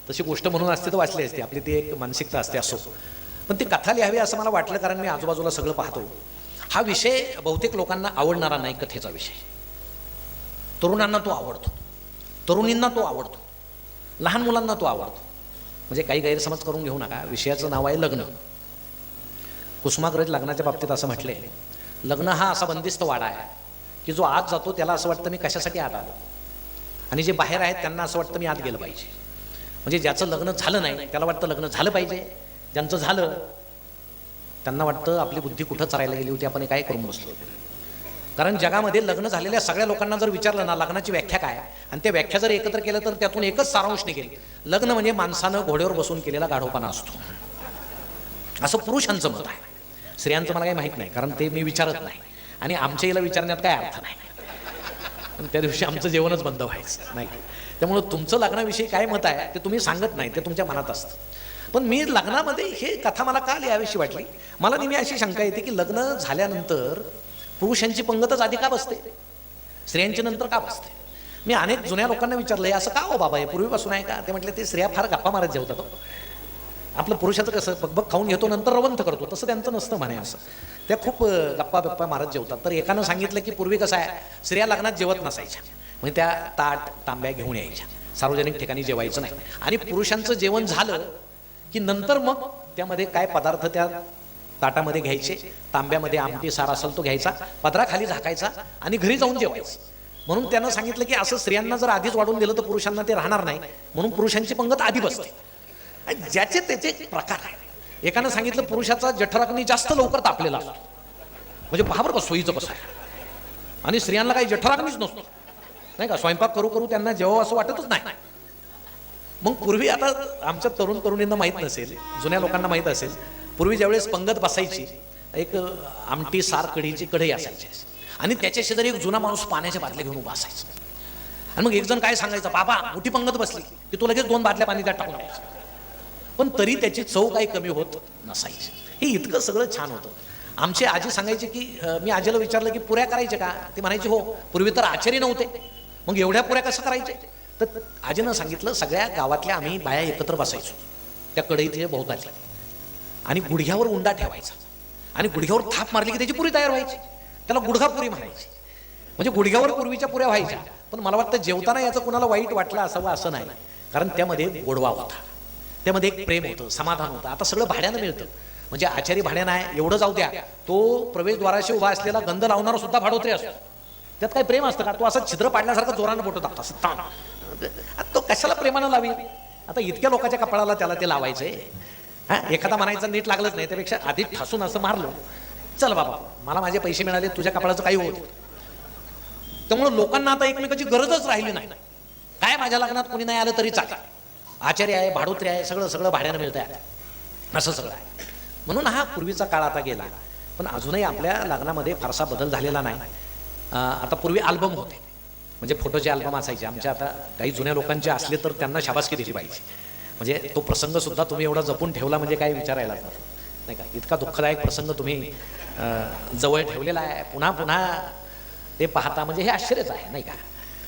तशी गोष्ट म्हणून असते तर वाचली असते, आपली ती एक मानसिकता असते. असो, पण ती कथा लिहावी असं मला वाटलं, कारण मी आजूबाजूला सगळं पाहतो. हा विषय बहुतेक लोकांना आवडणारा नाही, कथेचा विषय. तरुणांना तो आवडतो, तरुणींना तो आवडतो, लहान मुलांना तो आवडतो. म्हणजे काही गैरसमज करून घेऊ नका. विषयाचं नाव आहे लग्न. कुसुमाग्रज लग्नाच्या बाबतीत असं म्हटले, लग्न हा असा बंदिस्त वाडा आहे की जो आत जातो त्याला असं वाटतं मी कशासाठी आत आलो, आणि जे बाहेर आहेत त्यांना असं वाटतं मी आत गेलं पाहिजे. म्हणजे ज्याचं लग्न झालं नाही त्याला वाटतं लग्न झालं पाहिजे, ज्यांचं झालं त्यांना वाटतं आपली बुद्धी कुठं चरायला गेली होती, आपण काय करून बसलो. कारण जगामध्ये लग्न झालेल्या सगळ्या लोकांना जर विचारलं ना लग्नाची व्याख्या काय, आणि त्या व्याख्या जर एकत्र केलं तर त्यातून एकच सारांश निघेल, लग्न म्हणजे माणसानं घोड्यावर बसून केलेला गाढवपणा असतो, असं पुरुषांचं मत आहे. स्त्रियांचं मला काही माहीत नाही, कारण ते मी विचारत नाही, आणि आमच्या याला विचारण्यात काय अर्थ नाही. पण त्या दिवशी आमचं जेवणच बंद व्हायचं नाही. त्यामुळं तुमचं लग्नाविषयी काय मत आहे ते तुम्ही सांगत नाही, ते तुमच्या मनात असतं. पण मी लग्नामध्ये हे कथा मला का लिहावीशी वाटली, मला नेहमी अशी शंका येते की लग्न झाल्यानंतर पुरुषांची पंगतच आधी का बसते, स्त्रियांची नंतर का बसते. मी अनेक जुन्या लोकांना विचारलं, हे असं का हो बाबा, हे पूर्वीपासून आहे का. ते म्हटले ते स्त्रिया फार गप्पा मारत जेवतात. आपलं पुरुषाचं कसं बघ खाऊन घेतो नंतर रवंथ करतो, तसं त्यांचं नसतं म्हणे. असं त्या खूप गप्पा मारत जेवतात. तर एकानं सांगितलं की पूर्वी कसं आहे, स्त्रिया लग्नात जेवत नसायच्या, म्हणजे त्या ताट तांब्या घेऊन यायच्या, सार्वजनिक ठिकाणी जेवायचं नाही. आणि पुरुषांचं जेवण झालं की नंतर मग त्यामध्ये काय पदार्थ त्या ताटामध्ये घ्यायचे, तांब्यामध्ये आमटी सार असेल तो घ्यायचा, पदराखाली झाकायचा आणि घरी जाऊन जेवायचं. म्हणून त्यानं सांगितलं की असं स्त्रियांना जर आधीच वाढून दिलं तर पुरुषांना ते राहणार नाही, म्हणून पुरुषांची पंगत आधी बसते. ज्याचे त्याचे प्रकार आहे. एकानं सांगितलं पुरुषाचा जठराग्नी जास्त लवकर तापलेला असतो, म्हणजे पहा बरं का सोयीचं कसं आहे. आणि स्त्रियांना काही जठराग्नीच नसतो, नाही का. स्वयंपाक करू करू त्यांना जेव्हा असं वाटतच नाही. मग पूर्वी, आता आमच्या तरुण तरुणींना माहीत नसेल, जुन्या लोकांना माहीत असेल, पूर्वी ज्यावेळेस पंगत बसायची, एक आमटी सार कढीची कढई असायची, आणि त्याच्या शेजारी एक जुना माणूस पाण्याच्या बाटल्या घेऊन उभा असायचा. आणि मग एक जण काय सांगायचं, बाबा मोठी पंगत बसली की तू लगेच 2 बाटल्या पाणी त्यात टाकून द्यायचं. पण तरी त्याची चव काही कमी होत नसायची. हे इतकं सगळं छान होतं. आमची आजी सांगायची की मी आजीला विचारलं की पुऱ्या करायच्या का, ती म्हणायची हो, पूर्वी तर आचारी नव्हते, मग एवढ्या पुऱ्या कसं करायचे. तर आजीनं सांगितलं, सगळ्या गावातल्या आम्ही बाया एकत्र बसायचो त्या कढईत भोवताली, आणि गुडघ्यावर उंडा ठेवायचा, आणि गुडघ्यावर थाप मारली की त्याची पुरी तयार व्हायची. त्याला गुडघापुरी म्हणायची. म्हणजे गुडघ्यावर पूर्वीच्या पुऱ्या व्हायच्या. पण मला वाटतं जेवताना याचं कुणाला वाईट वाटलं असावं असं नाही, कारण त्यामध्ये गोडवा होता, त्यामध्ये एक प्रेम होतं, समाधान होतं. आता सगळं भाड्यानं मिळतं, म्हणजे आचारी भाड्यानं आहे एवढं जाऊ द्या, तो प्रवेशद्वाराशी उभा असलेला गंध लावणारा सुद्धा भाडोत्री असतो. त्यात काय प्रेम असतं का, तो असं छिद्र पाडल्यासारखं जोरानं बोटं टाकतो, तो कशाला प्रेमानं लावी. आता इतक्या लोकांच्या कपाळाला त्याला ते लावायचंय. हा, एखादा म्हणायचा नीट लागलंच नाही, त्यापेक्षा आधी ठासून असं मारलं, चल बाबा मला माझे पैसे मिळाले, तुझ्या कपाळाचं काही होत. त्यामुळे लोकांना आता एकमेकाची गरजच राहिली नाही. काय माझ्या लग्नात कोणी नाही आलं तरी चालेल, आचार्य आहे, भाडोत्री आहे, सगळं सगळं भाड्यानं मिळतं आहे, असं सगळं आहे. म्हणून हा पूर्वीचा काळ आता गेला. पण अजूनही आपल्या लग्नामध्ये फारसा बदल झालेला नाही. आता पूर्वी अल्बम होते, म्हणजे फोटोचे अल्बम असायचे. आमच्या आता काही जुन्या लोकांचे असले तर त्यांना शाबासकी दिली पाहिजे. म्हणजे तो प्रसंग सुद्धा तुम्ही एवढा जपून ठेवला म्हणजे काय विचारायला. नाही का. इतका दुःखदायक प्रसंग तुम्ही जवळ ठेवलेला आहे, पुन्हा पुन्हा ते पाहता म्हणजे हे आश्चर्यच आहे नाही का.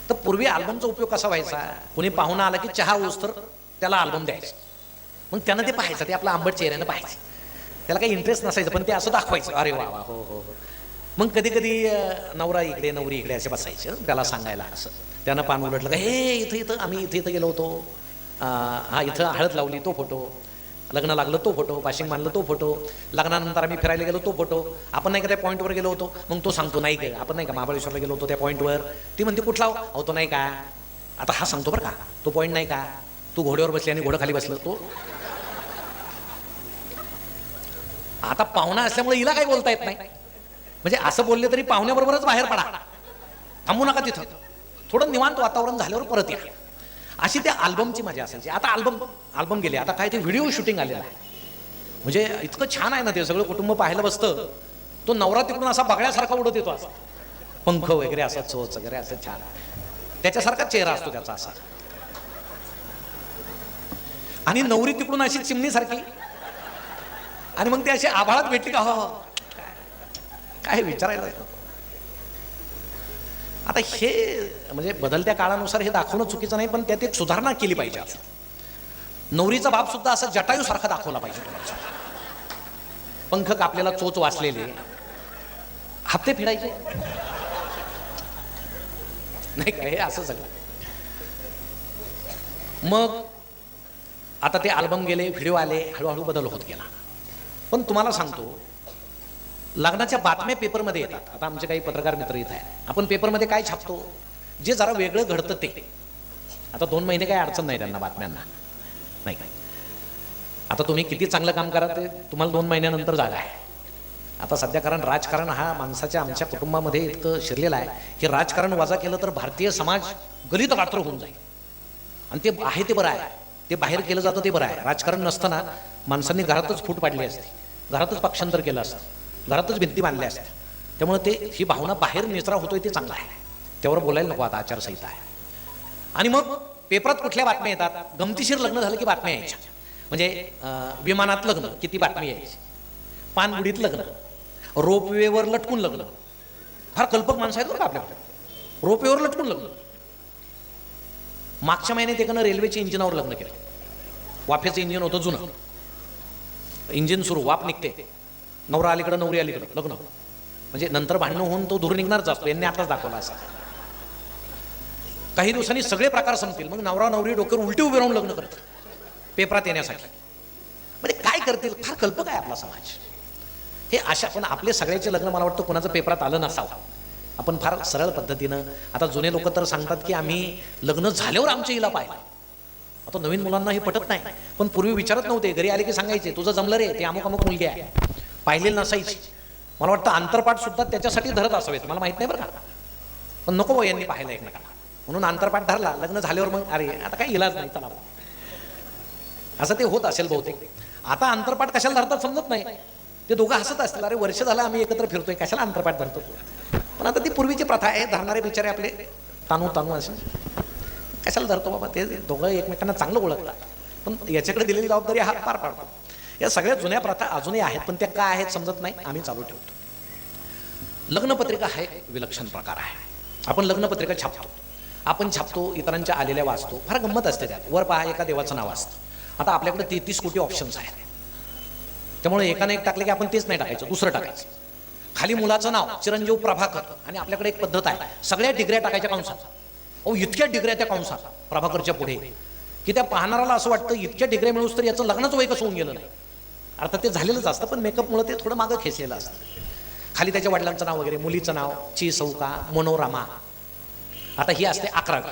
तर पूर्वी अल्बमचा उपयोग कसा व्हायचा, कुणी पाहुणा आला की चहा होस तर त्याला अल्बम द्यायचं, मग त्यानं ते पाहायचं, ते आपलं आंबट चेहऱ्यानं पाहायचं, त्याला काही इंटरेस्ट नसायचं पण ते असं दाखवायचं, अरे वा वा हो हो हो. मग कधी कधी नवरा इकडे नवरी इकडे असे बसायचे, त्याला सांगायला असं, त्यानं पान उलटलं का हे इथं इथं आम्ही इथं गेलो होतो, हा इथं हळद लावली तो फोटो, लग्न लागलं तो फोटो, बाशिंग मानलं तो फोटो, लग्नानंतर आम्ही फिरायला गेलो तो फोटो, आपण नाही का त्या पॉईंटवर गेलो होतो, मग तो सांगतो नाही का आपण नाही का महाबळेश्वरला गेलो होतो त्या पॉईंटवर, ती म्हणते कुठला हो तो नाही का, आता हा सांगतो बरं का तो पॉईंट नाही का, तू घोड्यावर बसली आणि घोडं खाली बसलं तो. आता पाहुणा असल्यामुळे हिला काही बोलता येत नाही, म्हणजे असं बोलले तरी पाहुण्याबरोबरच बाहेर पडा, थांबू नका तिथं, थोडं निवांत वातावरण झाल्यावर परत या. अशी त्या अल्बमची मजा असायची. आता अल्बम गेले, आता काय ते व्हिडिओ शूटिंग आलेलं आहे, म्हणजे इतकं छान आहे ना ते, सगळं कुटुंब पाहायला बसतं, तो नवरा तिकडून असा बगड्यासारखा उडत येतो, असा पंख वगैरे असा चोच वगैरे असं छान, त्याच्यासारखा चेहरा असतो त्याचा असा, आणि नवरी तिकडून अशी चिमणीसारखी, आणि मग ते अशी आभाळात भेटली का हो काय विचारायला. आता हे म्हणजे बदलत्या काळानुसार हे दाखवणं चुकीचं नाही, पण त्यात एक सुधारणा केली पाहिजे. नवरीचा बाप सुद्धा असं जटायू सारखा दाखवला पाहिजे, पंख कापलेला चोच वाचलेले, हप्ते फिरायचे नाही का, हे असं सगळं. मग आता ते अल्बम गेले, व्हिडिओ आले, हळूहळू बदल होत गेला. पण तुम्हाला सांगतो, लग्नाच्या बातम्या पेपरमध्ये येतात. आता आमचे काही पत्रकार मित्र इथं आहे, आपण पेपरमध्ये काय छापतो, जे जरा वेगळं घडतं ते. आता 2 महिने काही अडचण नाही त्यांना बातम्यांना नाही काय. आता तुम्ही किती चांगलं काम करा ते तुम्हाला 2 महिन्यानंतर जागा आहे. आता सध्या कारण राजकारण हा माणसाच्या आमच्या कुटुंबामध्ये इतकं शिरलेलं आहे की राजकारण वजा केलं तर भारतीय समाज गलित गात्र होऊन जाईल, आणि ते आहे ते बरं आहे, ते बाहेर केलं जातं ते बरं आहे. राजकारण नसताना माणसांनी घरातच फूट पाडली असते, घरातच पक्षांतर केलं असतं, घरातच भिंती बांधल्या असत्या. त्यामुळे ते ही भावना बाहेर निचरा होतोय ते चांगलं आहे, त्यावर बोलायला नको. आता आचारसंहिता आहे. आणि मग पेपरात कुठल्या बातम्या येतात, गमतीशीर लग्न झालं की बातम्या यायच्या, म्हणजे विमानात लग्न किती बातमी यायची, पानगुडीत लग्न, रोपवेवर लटकून लग्न. फार कल्पक माणसं आहेत बरं का आपल्याकडे, रोपवेवर लटकून लग्न. मागच्या महिन्यात एकानं रेल्वेच्या इंजिनावर लग्न केलं, वाफेचं इंजिन होतं जुनं, इंजिन सुरू, वाफ निघते, नवरा अलीकडं नवरी अलीकडं लग्न, म्हणजे नंतर भांडणं होऊन तो दूर निघणारच असतो, यांनी आताच दाखवला असं. काही दिवसांनी सगळे प्रकार संपतील, मग नवरा नवरी डोक्यावर उलटी उभे राहून लग्न करतील पेपरात येण्यासाठी. म्हणजे काय करतील, फार कल्पक आहे आपला समाज हे अशा. पण आपले सगळ्याचे लग्न मला वाटतं कोणाचं पेपरात आलं नसावं. आपण फार सरळ पद्धतीनं, आता जुने लोक तर सांगतात की आम्ही लग्न झाल्यावर आमच्या हिला पाहिलं. आता नवीन मुलांना हे पटत नाही, पण पूर्वी विचारत नव्हते, घरी आले की सांगायचे तुझं जमलं रे, ते अमुक अमुक मुलगी आहे, पाहिलेली नसायची. मला वाटतं आंतरपाठ सुद्धा त्याच्यासाठी धरत असावेत, मला माहित नाही बरं का, पण नको यांनी पाहायला एकमेकाला म्हणून आंतरपाठ धरला. लग्न झाल्यावर मग अरे आता काही इलाज नाही चला, असं ते होत असेल बहुतेक. आता आंतरपाठ कशाला धरतात समजत नाही, ते दोघं हसत असतील, अरे वर्ष झालं आम्ही एकत्र फिरतोय कशाला आंतरपाठ धरतो. पण आता ती पूर्वीची प्रथा आहे, धरणारे बिचारे आपले तानू असे कशाला धरतो बाबा, ते दोघं एकमेकांना चांगलं ओळखतात, पण याच्याकडे दिलेली जबाबदारी हा पार पाडतो. या सगळ्या जुन्या प्रथा अजूनही आहेत, पण त्या काय आहेत समजत नाही, आम्ही चालू ठेवतो. लग्नपत्रिका हा एक विलक्षण प्रकार आहे. आपण लग्नपत्रिका छापतो, आपण छापतो, इतरांच्या आलेल्या वाचतो, फार गंमत असते त्यात. वर पहा एका देवाचं नाव असतं. आता आपल्याकडे 33 कोटी ऑप्शन्स आहेत, त्यामुळे एकाने एक टाकले की आपण तेच नाही टाकायचं, दुसरं टाकायचं. खाली मुलाचं नाव चिरंजीव प्रभाकर, आणि आपल्याकडे एक पद्धत आहे सगळ्या डिग्र्या टाकायच्या कंसात. अहो इतक्या डिग्र्या त्या कंसात प्रभाकरच्या पुढे की त्या पाहणाराला असं वाटतं इतक्या डिग्र्या मिळूस तर याचं लग्नच वय कसं होऊन गेलं नाही. अर्थात ते झालेलंच असतं, पण मेकअपमुळे ते थोडं मागं खेचलेलं असतं. खाली त्याच्या वडिलांचं नाव वगैरे, मुलीचं नाव ची सौका मनोरमा. आता ही असते 11वी,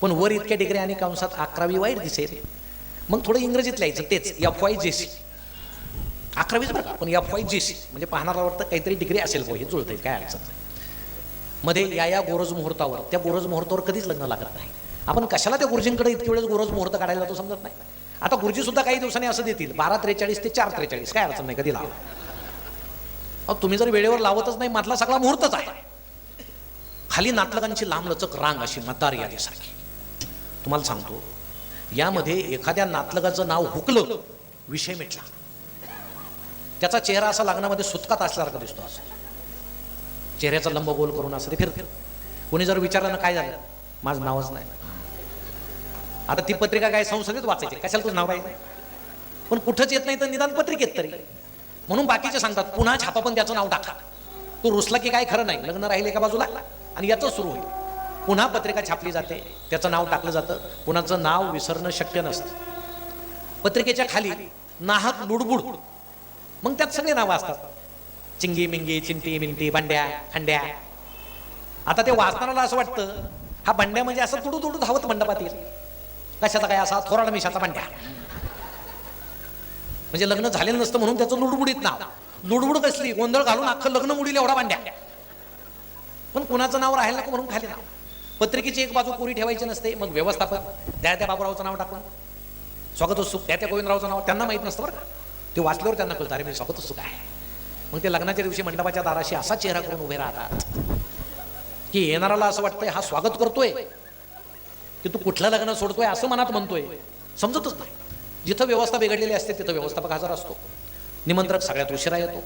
पण वर इतक्या डिग्र्या आणि कंसात 11वी वाईट दिसेल, मग थोडं इंग्रजीत लिहायचं, तेच FYJC 11वीच बघा, पण FYJC म्हणजे पाहणारा वाटतं काहीतरी डिग्री असेल, हे जुळत काय अडचण. मध्ये या गोरज मुहूर्तावर, त्या गोरज मुहूर्तावर कधीच लग्न लागत नाही. आपण कशाला त्या गुरुजींकडे इतके वेळेस गोरज मुहूर्त काढायला जातो समजत नाही. आता गुरुजी सुद्धा काही दिवसांनी असं देतील 12:43 ते 4:43, काय अडचण नाही, कधी लावा. अहो तुम्ही जर वेळेवर लावतच नाही, मधला सगळा मुहूर्तच आहे. खाली नातलगांची लांबलचक रांग अशी मतदार यादीसारखी. तुम्हाला सांगतो, यामध्ये एखाद्या नातलगाचं नाव हुकलं, विषय मिटला. त्याचा चेहरा असा लग्नामध्ये सुतकात असल्यासारखा दिसतो, असं चेहऱ्याचा लंब गोल करून असं ते फिरते. कोणी जर विचारलं ना काय झालं, माझं नावच नाही. आता ती पत्रिका काय संसदेत वाचायची, कशाला तुझं नाव पाहिजे, पण कुठंच येत नाही तर निदान पत्रिकेत तरी. म्हणून बाकीचे सांगतात पुन्हा छापा पण त्याचं नाव टाका. तो रुसला की काय खरं नाही, लग्न राहिले एका बाजूला आणि याचं सुरू होईल. पुन्हा पत्रिका छापली जाते, त्याचं नाव टाकलं जातं, कुणाचं नाव विसरणं शक्य नसतं. पत्रिकेच्या खाली नाहक लुडबुड, मग त्यात सगळे नावं असतात, चिंगी मिंगी चिंटी मिंटी बंड्या खंड्या. आता ते वाचणाऱ्याला असं वाटतं हा बंड्या म्हणजे असं तुडू तुडू धावत मंडपात येईल, कशाचा काय असा थोराड मिशाचा बंड्या, म्हणजे लग्न झालेलं नसतं म्हणून त्याचं लुडबुडीत नाव. लुडबुड कसली, गोंधळ घालून अख्खं लग्न मुडील एवढा बंड्या, पण कुणाचं नाव राहायला नको म्हणून खाली नाव. पत्रिकेची एक बाजू कोरी ठेवायची नसते, मग व्यवस्थापक त्या बाबूरावचं नाव टाकून, स्वागतोत्सुक त्या गोविंदरावचं नाव, त्यांना माहित नसतं बरं का, ते वाचल्यावर त्यांना कळतं अरे मी स्वागतोत्सुक आहे. मग ते लग्नाच्या दिवशी मंडपाच्या दाराशी असा चेहरा करून उभे राहतात की येणाराला असं वाटतंय हा स्वागत करतोय की तू कुठलं लग्न सोडतोय असं मनात म्हणतोय, समजतच नाही. जिथं व्यवस्था बिघडलेली असते तिथं व्यवस्थापक हजर असतो, निमंत्रक सगळ्यात उशिरा येतो,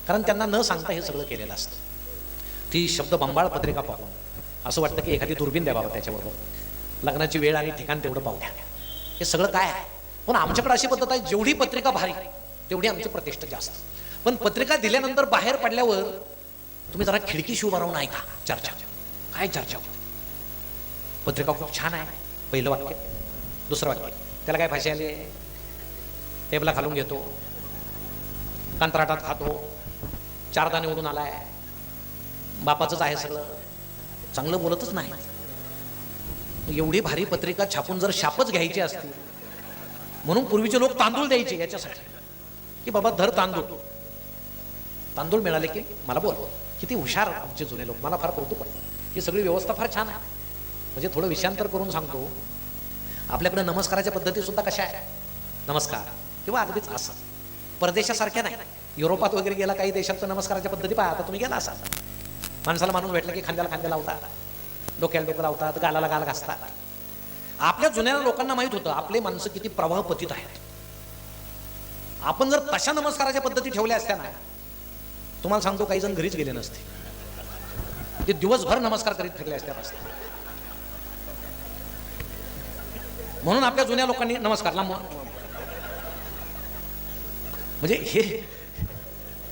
कारण त्यांना न सांगता हे सगळं केलेलं असतं. ती शब्द बंबाळ पत्रिका पाहून असं वाटतं की एखादी दुर्बीन द्यावा त्याच्याबरोबर, लग्नाची वेळ आणि ठिकाण तेवढं पाहू द्या. हे सगळं काय आहे, पण आमच्याकडे अशी पद्धत आहे जेवढी पत्रिका भारी तेवढी आमची प्रतिष्ठा जास्त. पण पत्रिका दिल्यानंतर बाहेर पडल्यावर तुम्ही जरा खिडकीशी उभा राहून ऐका चर्चा, काय चर्चा होते. पत्रिका खूप छान आहे, पहिलं वाक्य. दुसरं वाक्य, त्याला काय भाषा आली, टेबला खालून घेतो, कंत्राटात खातो, चारदा निवडून आलाय, बापाचंच आहे सगळं, चांगलं बोलतच नाही. एवढी भारी पत्रिका छापून जर शापच घ्यायची असती, म्हणून पूर्वीचे लोक तांदूळ द्यायचे याच्यासाठी की बाबा धर तांदूळ, तांदूळ मिळाले की मला बोल. किती हुशार आमचे जुने लोक, मला फार कौतुक वाटतं. ही सगळी व्यवस्था फार छान आहे. म्हणजे थोडं विषयांतर करून सांगतो, आपल्याकडे नमस्काराच्या पद्धती सुद्धा कशा आहे, नमस्कार किंवा अगदीच असं. परदेशासारख्या नाही, युरोपात वगैरे गेला काही देशाचं नमस्काराच्या पद्धती पहा. आता तुम्ही गेला असा, माणसाला माणूस भेटला की खांद्याला खांद्या लावतात, डोक्याला डोकं लावतात, गालाला गाल घासतात. आपल्या जुन्या लोकांना माहित होतं आपले माणसं किती प्रवाहपतीत आहेत. आपण जर तशा नमस्काराच्या पद्धती ठेवल्या असत्या ना, तुम्हाला सांगतो काही जण घरीच गेले नसते, ते दिवसभर नमस्कार करीत फिरले असत्या. म्हणून आपल्या जुन्या लोकांनी नमस्कारला, म्हणजे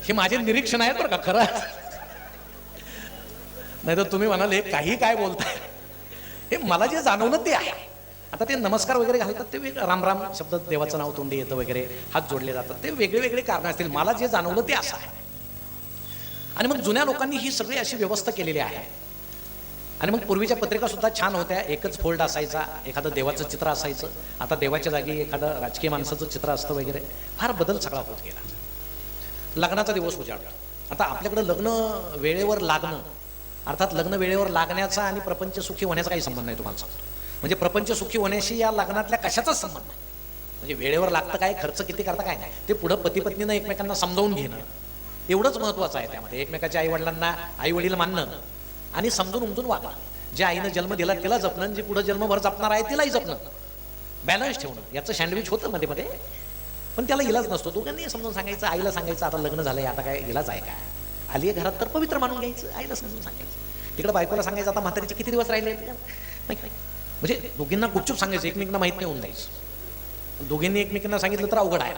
हे माझे निरीक्षण आहेत बरं का, खरं. नाही तर तुम्ही म्हणाले काही काय बोलताय, हे मला जे जाणवलं ते आहे. आता ते नमस्कार वगैरे घालतात ते राम राम शब्द, देवाचं नाव तोंडी येतं वगैरे, हात जोडले जातात, ते वेगळे वेगळे कारण असतील. मला जे जाणवलं ते असं आहे. आणि मग जुन्या लोकांनी ही सगळी अशी व्यवस्था केलेली आहे. आणि मग पूर्वीच्या पत्रिका सुद्धा छान होत्या, एकच फोल्ड असायचा, एखादं देवाचं चित्र असायचं. आता देवाच्या जागी एखादं राजकीय माणसाचं चित्र असतं वगैरे, फार बदल सगळा होत गेला. लग्नाचा दिवस उजाडला. आता आपल्याकडं लग्न वेळेवर लागणं, अर्थात लग्न वेळेवर लागण्याचा आणि प्रपंच सुखी होण्याचा काही संबंध नाही तुम्हाला सांगतो. म्हणजे प्रपंच सुखी होण्याशी या लग्नातल्या कशाचाच संबंध नाही. म्हणजे वेळेवर लागतं काय, खर्च किती करता काय नाही, ते पुढं पती पत्नीनं एकमेकांना समजावून घेणं एवढंच महत्वाचं आहे. त्यामध्ये एकमेकाच्या आईवडिलांना आईवडील मानणं आणि समजून उमजून वागणं. ज्या आईनं जन्म दिला तिला जपणं, जी पुढे जन्मभर जपणार आहे तिलाही जपणं, बॅलन्स ठेवणं. याचं सँडविच होतं मध्ये मध्ये, पण त्याला इलाज नसतो. दोघांनी समजून सांगायचं, आईला सांगायचं आता लग्न झालंय, आता काय इलाज आहे का, आली आहे घरात तर पवित्र मानून घ्यायचं, आईला समजून सांगायचं. तिकडे बायकोला सांगायचं आता म्हातारीचे किती दिवस राहिले, म्हणजे दोघींना गुपचूप सांगायचं, एकमेकांना माहित नाही होऊन द्यायचं. दोघींनी एकमेकांना सांगितलं तर अवघड आहे.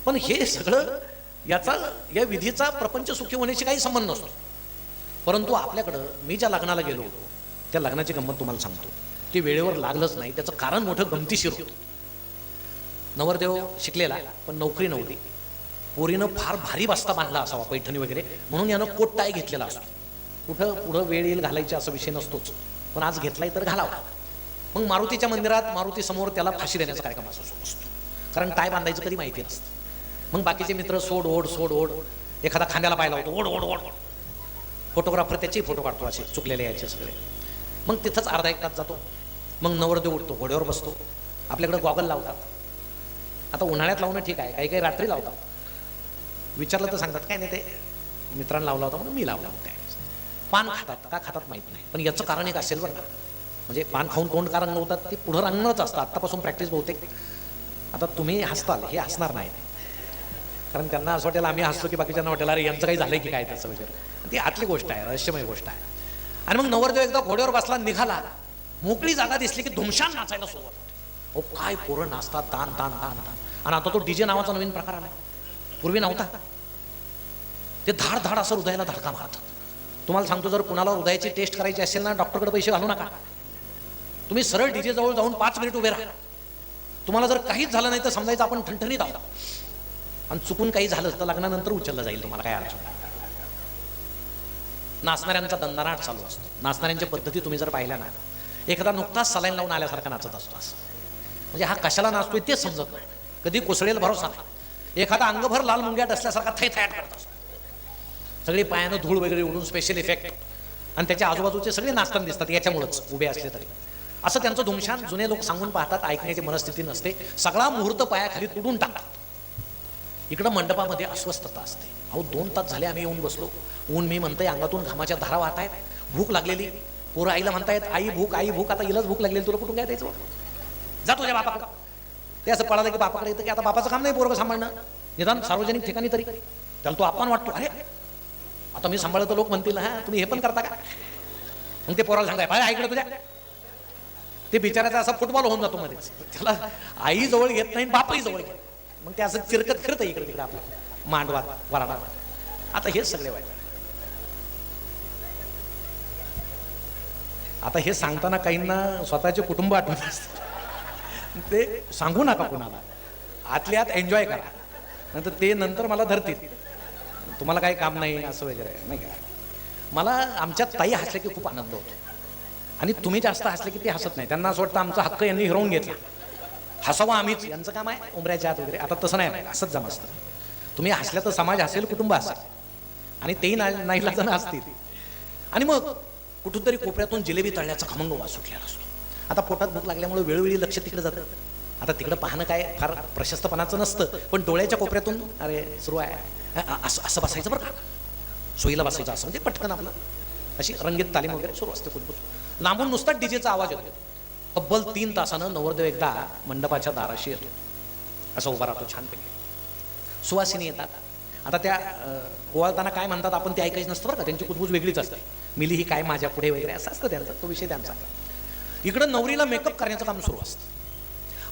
पण हे सगळं या विधीचा प्रपंच सुखी होण्याशी काही संबंध नसतो. परंतु आपल्याकडं मी ज्या लग्नाला गेलो होतो त्या लग्नाची गंमत तुम्हाला सांगतो. ते वेळेवर लागलंच नाही, त्याचं कारण मोठं गमतीशीर होतं. नवरदेव शिकलेला पण नोकरी नव्हती. पोरीनं फार भारी बस्ता बांधला असावा, पैठणी वगैरे, म्हणून यानं कोट टाय घेतलेला असतो. कुठं पुढं वेळ येईल घालायची असा विषय नसतोच, पण आज घेतलाय तर घालावा. मग मारुतीच्या मंदिरात मारुती समोर त्याला फाशी देण्याचा कार्यक्रम असतो, कारण टाय बांधायचं कधी माहिती नसतं. मग बाकीचे मित्र सोड ओढ सोड ओढ, एखादा खांद्याला पाहिला होतो ओढ ओढ ओढ, फोटोग्राफर त्याचे फोटो काढतो असे चुकलेले याचे सगळे. मग तिथंच अर्धा एक तास जातो. मग नवरदेव उठतो, घोड्यावर बसतो. आपल्याकडे गॉगल लावतात. आता उन्हाळ्यात लावणं ठीक आहे, काही काही रात्री लावतात. विचारलं तर सांगतात काय नाही ते मित्रांना लावला होता म्हणून मी लावला होता. पान खातात का खातात माहीत नाही, पण याचं कारण एक असेल बरं का. म्हणजे पान खाऊन तोंड का रंगवतात ते पुढं रंगणंच असतं. आत्तापासून प्रॅक्टिस बहुतेक. आता तुम्ही हसताल, हे हसणार नाही. कारण त्यांना असं वाटेल आम्ही हसतो की बाकीच्यांना वाटेल अरे यांचं काही झालंय की काय त्याचं वगैरे. ती आतली गोष्ट आहे, रहस्यमय गोष्ट आहे. आणि मग नवरदेव एकदा घोड्यावर बसला, निघाला, मोकळी जागा दिसली की धुमशान नाचायला सुरुवात होती. ओ काय पोरं नाचतात, तान तान तान तान. आणि आता तो डीजे नावाचा नवीन प्रकार आला, पूर्वी नव्हता. ते धाड धाड असं हृदयाला धडका मारतात. तुम्हाला सांगतो, जर कुणाला हृदयाची टेस्ट करायची असेल ना, डॉक्टरकडे पैसे घालू नका. तुम्ही सरळ डीजे जवळ जाऊन 5 मिनिट उभे राहा. तुम्हाला जर काहीच झालं नाही तर समजायचं आपण ठणठणीत आहोत, आणि चुकून काही झालं तर लग्नानंतर उचललं जाईल, तुम्हाला काय अडचण. नाचणाऱ्यांचा दंदनाट चालू असतो. नाचणाऱ्यांच्या पद्धती तुम्ही जर पाहिल्या ना, एखादा नुकताच सलाईन लावून आल्यासारखा नाचत असतो असं. म्हणजे हा कशाला नाचतोय तेच समजत नाही, कधी कोसळेल भरोसा नाही. एखादा अंगभर लाल मुंग्यात असल्यासारखा थैथयाट करत असतो. सगळी पायानं धूळ वगैरे उडून स्पेशल इफेक्ट, आणि त्याच्या आजूबाजूचे सगळे नाचताना दिसतात याच्यामुळेच, उभे असले तरी. असं त्यांचं धुमशान जुने लोक सांगून पाहतात, ऐकण्याची मनस्थिती नसते. सगळा मुहूर्त पायाखाली तुडून टाकतात. इकडं मंडपामध्ये अस्वस्थता असते. अहो 2 तास झाले आम्ही येऊन बसलो, ऊन मी म्हणतंय, अंगातून घामाच्या धारा वाहत आहेत, भूक लागलेली. पोरं आईला म्हणतायत आई भूक आई भूक. आता हिलाच भूक लागलेली, तुला कुठून काय द्यायचं, जा तुझ्या बापाकडे. ते असं पळालं की बापाकडे येतं की आता बापाचं काम नाही पोरगं सांभाळणं, निदान सार्वजनिक ठिकाणी तरी. त्याला तो अपमान वाटतो, अरे आता मी सांभाळतो, लोक म्हणतील हा तुम्ही हे पण करता का. मग ते पोराला सांगाय पाय ऐकडे तुझ्या, ते बिचाराचा असा फुटबॉल होऊन जातो मध्येच. त्याला आई जवळ येत नाही, बापही जवळ येत. मग ते असं चिरकत फिरतं इकडे तिकडे आपलं मांडवात वराडात. आता हेच सगळे वाईट. आता हे सांगताना काहींना स्वतःचे कुटुंब आठवत असतं. ते सांगू नका कुणाला, आतल्या आत एन्जॉय करा, नंतर ते नंतर मला धरतील तुम्हाला काही काम नाही असं वगैरे नाही का. मला आमच्या ताई हसल्या की खूप आनंद होतो, आणि तुम्ही जास्त हसले की ते हसत नाही. त्यांना असं वाटतं आमचा हक्क यांनी हिरवून घेतला, हसावं आम्हीच, यांचं काम आहे उमऱ्याच्या आत वगैरे. आता तसं नाही, असंच जम असतं. तुम्ही हसल्या तर समाज हसेल, कुटुंब हसेल, आणि तेही नाही जण असतील. आणि मग कुठून तरी कोपऱ्यातून जिलेबी तळण्याचा खमंग वास सुटलेला असतो. आता पोटात भूक लागल्यामुळे वेळोवेळी लक्ष तिकडे जातं. आता तिकडं पाहणं काय फार प्रशस्तपणाचं नसतं, पण डोळ्याच्या कोपऱ्यातून अरे सुरू आहे असं बसायचं बरं का, सोयीला बसायचं असं, म्हणजे पटकन आपलं अशी रंगीत तालीम वगैरे सुरू असते. कुठपूस लांबून नुसता डीजेचा आवाज येतो. तब्बल 3 तासानं नवरदेव एकदा मंडपाच्या दाराशी येतो, असं उभा राहतो छानपैकी. सुवासिनी येतात. आता त्या ओवाळताना काय म्हणतात आपण ते ऐकायचं नसतं बरं का, त्यांची कुजबूज वेगळीच असते. मिली ही काय माझ्या पुढे वगैरे असं असतं त्यांचा, तो विषय त्यांचा. इकडं नवरीला मेकअप करण्याचं काम सुरू असतं,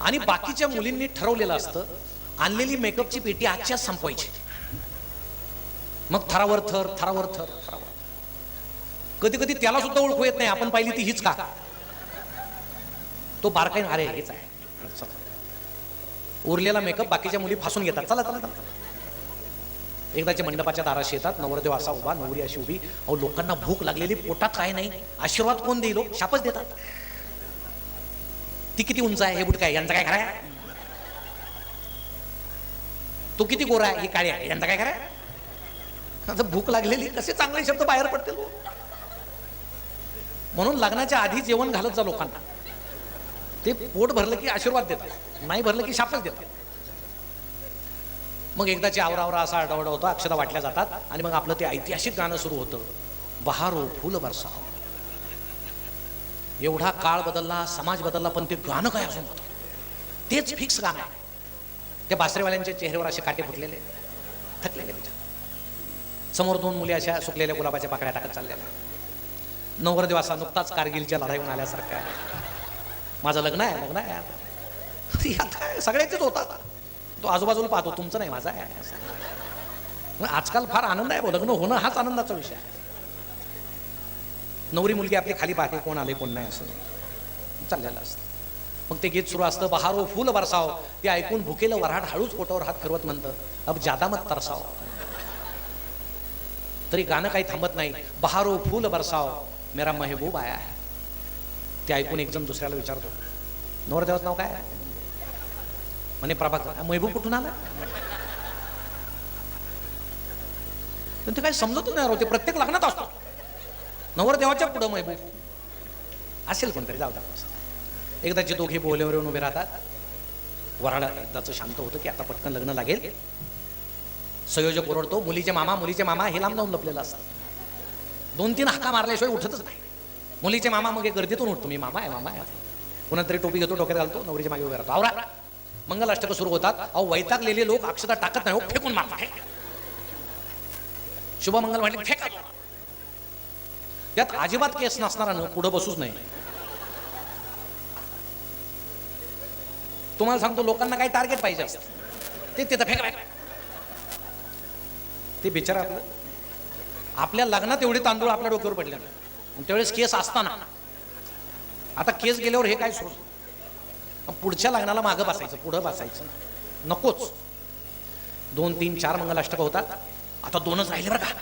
आणि बाकीच्या मुलींनी ठरवलेलं असतं आणलेली मेकअपची पेटी आजच्याच संपवायची. मग थरावर थर थरावर थर थरावर. कधी कधी त्याला सुद्धा ओळखू येत नाही, आपण पाहिली ती हीच का. तो बारकाईन अरे हेच आहे. उरलेला मेकअप बाकीच्या मुली फासून घेतात. चला चला चला. एकदाच्या मंडपाच्या दाराशी येतात. नवरदेव असा उभा, नवरी अशी उभी. अहो लोकांना भूक लागलेली, पोटात काय नाही, आशीर्वाद कोण देईल, शापच देतात. ती किती उंच आहे, हे बुट काय, यांचा काय खरं आहे. तो किती गोरा आहे, ही काळी आहे, यांचा काय खरं आहे. आता भूक लागलेली, कसे चांगले शब्द बाहेर पडतील. म्हणून लग्नाच्या आधी जेवण घालत जा लोकांना. ते पोट भरलं की आशीर्वाद देतात, नाही भरलं की शापच देतात. मग एकदाची आवरा असा आठवडा होता, अक्षता वाटल्या जातात, आणि मग आपलं ते ऐतिहासिक गाणं सुरू होतं, बहारो फुल बरसाव. एवढा काळ बदलला, समाज बदलला, पण ते गाणं काय असून होतं तेच फिक्स गाणं आहे. त्या बासरीवाल्यांच्या चेहऱ्यावर असे काटे फुटलेले, थकलेले विचार. समोर 2 मुली अशा सुकलेल्या गुलाबाच्या पाकळ्या टाकत चाललेल्या. नवरदेव असा नुकताच कारगिलच्या लढाईहून आल्यासारखं आहे. माझं लग्न आहे, लग्न आहे. काय सगळ्याचेच होतात. तो आजूबाजूला पाहतो, तुमचं नाही माझा आहे. आजकाल फार आनंद आहे, लग्न होणं हाच आनंदाचा विषय आहे. नवरी मुलगी आपली खाली पाहते, कोण आले कोण नाही असं चाललेलं असतं. मग ते गीत सुरू असतं, बहारो फुल बरसाव. ते ऐकून भुकेलं वऱ्हाड हळूच पोटावर हात फिरवत म्हणतं, अब जादा मत तरसाव. तरी गाणं काही थांबत नाही. बहारो फुल बरसाव, मेरा महबूब आया है. ते ऐकून एक जण दुसऱ्याला विचारतो, नवरदेवाचं नाव काय. म्हणे प्रभाकर. महबूब कुठून आला. पण ते काही समजतच नाही. ते प्रत्येक लग्नात असतो, नवरदेवाच्या पुढं महबूब असेल कोणतरी. जाऊ द्या. एकदाचे दोघे बोहल्यावर येऊन उभे राहतात. वऱ्हाड एकदाचं शांत होतं की आता पटकन लग्न लागेल. संयोजक ओरडतो, मुलीचे मामा मुलीचे मामा. हे लांब जाऊन लपलेलं असतं. 2-3 हाका मारल्याशिवाय उठतच नाही. मुलीचे मामा. मग गर्दीतून उठतो, मी मामा आहे मामा आहे. पुन्हा तरी टोपी घेतो, डोक्यात घालतो, नवरीच्या मागे उभे राहतो. आवरा मंगलाष्टक सुरू होतात, अहो वैतागलेले लोक अक्षता टाकत नाही, फेकून मारतात. शुभमंगल म्हटले फेका. त्यात अजिबात केस नसणारा पुढे बसूच नाही. तुम्हाला सांगतो, लोकांना काही टार्गेट पाहिजे असतं, ते तिथं फेका. ते बिचारा आपल्या लग्नात एवढे तांदूळ आपल्या डोक्यावर पडले ना, त्यावेळेस केस असताना. आता केस गेल्यावर हे काय सुरू, पुढच्या लग्नाला मागं बसायचं, पुढं बसायचं नकोच. 2, 3, 4 मंगलाष्टक होतात, आता 2च राहिले बरं का,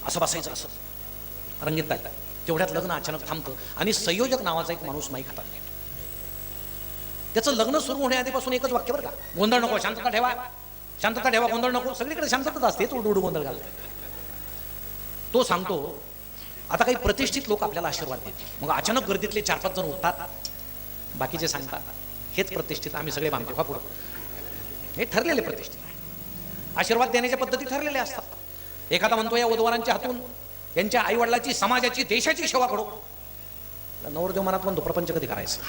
असं बसायचं, असं रंगीत पाहिजे. तेवढ्यात लग्न अचानक थांबतं आणि संयोजक नावाचा एक माणूस माईक हातात घेतो. त्याचं लग्न सुरू होण्याआधीपासून एकच वाक्य बरं का, गोंधळ नको, शांतता ठेवा, शांतता ठेवा, गोंधळ नको. सगळीकडे शांतताच असते, उडू गोंधळ घालते. तो सांगतो, आता काही प्रतिष्ठित लोक आपल्याला आशीर्वाद देतील. मग अचानक गर्दीतले 4-5 जण उठतात, बाकीचे सांगतात हेच प्रतिष्ठित, आम्ही सगळे मानतो. हा पुढं हे ठरलेले प्रतिष्ठित आहे. आशीर्वाद देण्याच्या पद्धती ठरलेल्या असतात. एखादा म्हणतो या वधूवरांच्या हातून यांच्या आईवडिलाची, समाजाची, देशाची सेवा करू. नवरदेव मनात म्हणतो प्रपंच कधी करायचं,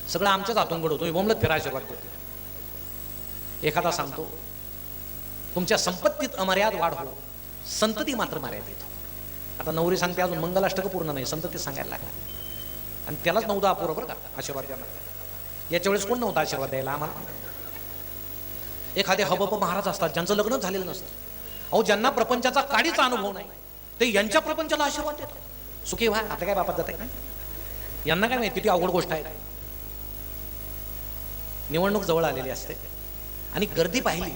सगळं आमच्याच हातून घडवतो, बोंबलत फिरा आशीर्वाद देतो. एखादा सांगतो तुमच्या संपत्तीत अमर्याद वाढ हो, संतती मात्र मर्यादित हो. आता नवरी सांगते अजून मंगलाष्टक पूर्ण नाही, संतती सांगायला लागला, आणि त्यालाच 9-10 अपुरं बरं का आशीर्वाद द्यायला. याच्या वेळेस कोण नव्हता आशीर्वाद द्यायला आम्हाला. एखादे हबप महाराज असतात ज्यांचं लग्नच झालेलं नसतं, अहो ज्यांना प्रपंचाचा काडीचा अनुभव नाही, ते यांच्या प्रपंचाला आशीर्वाद देतात. सुखी व्हा, आता काय बापात जात आहे, यांना काय माहिती किती अवघड गोष्ट आहे. निवडणूक जवळ आलेली असते आणि गर्दी पाहिली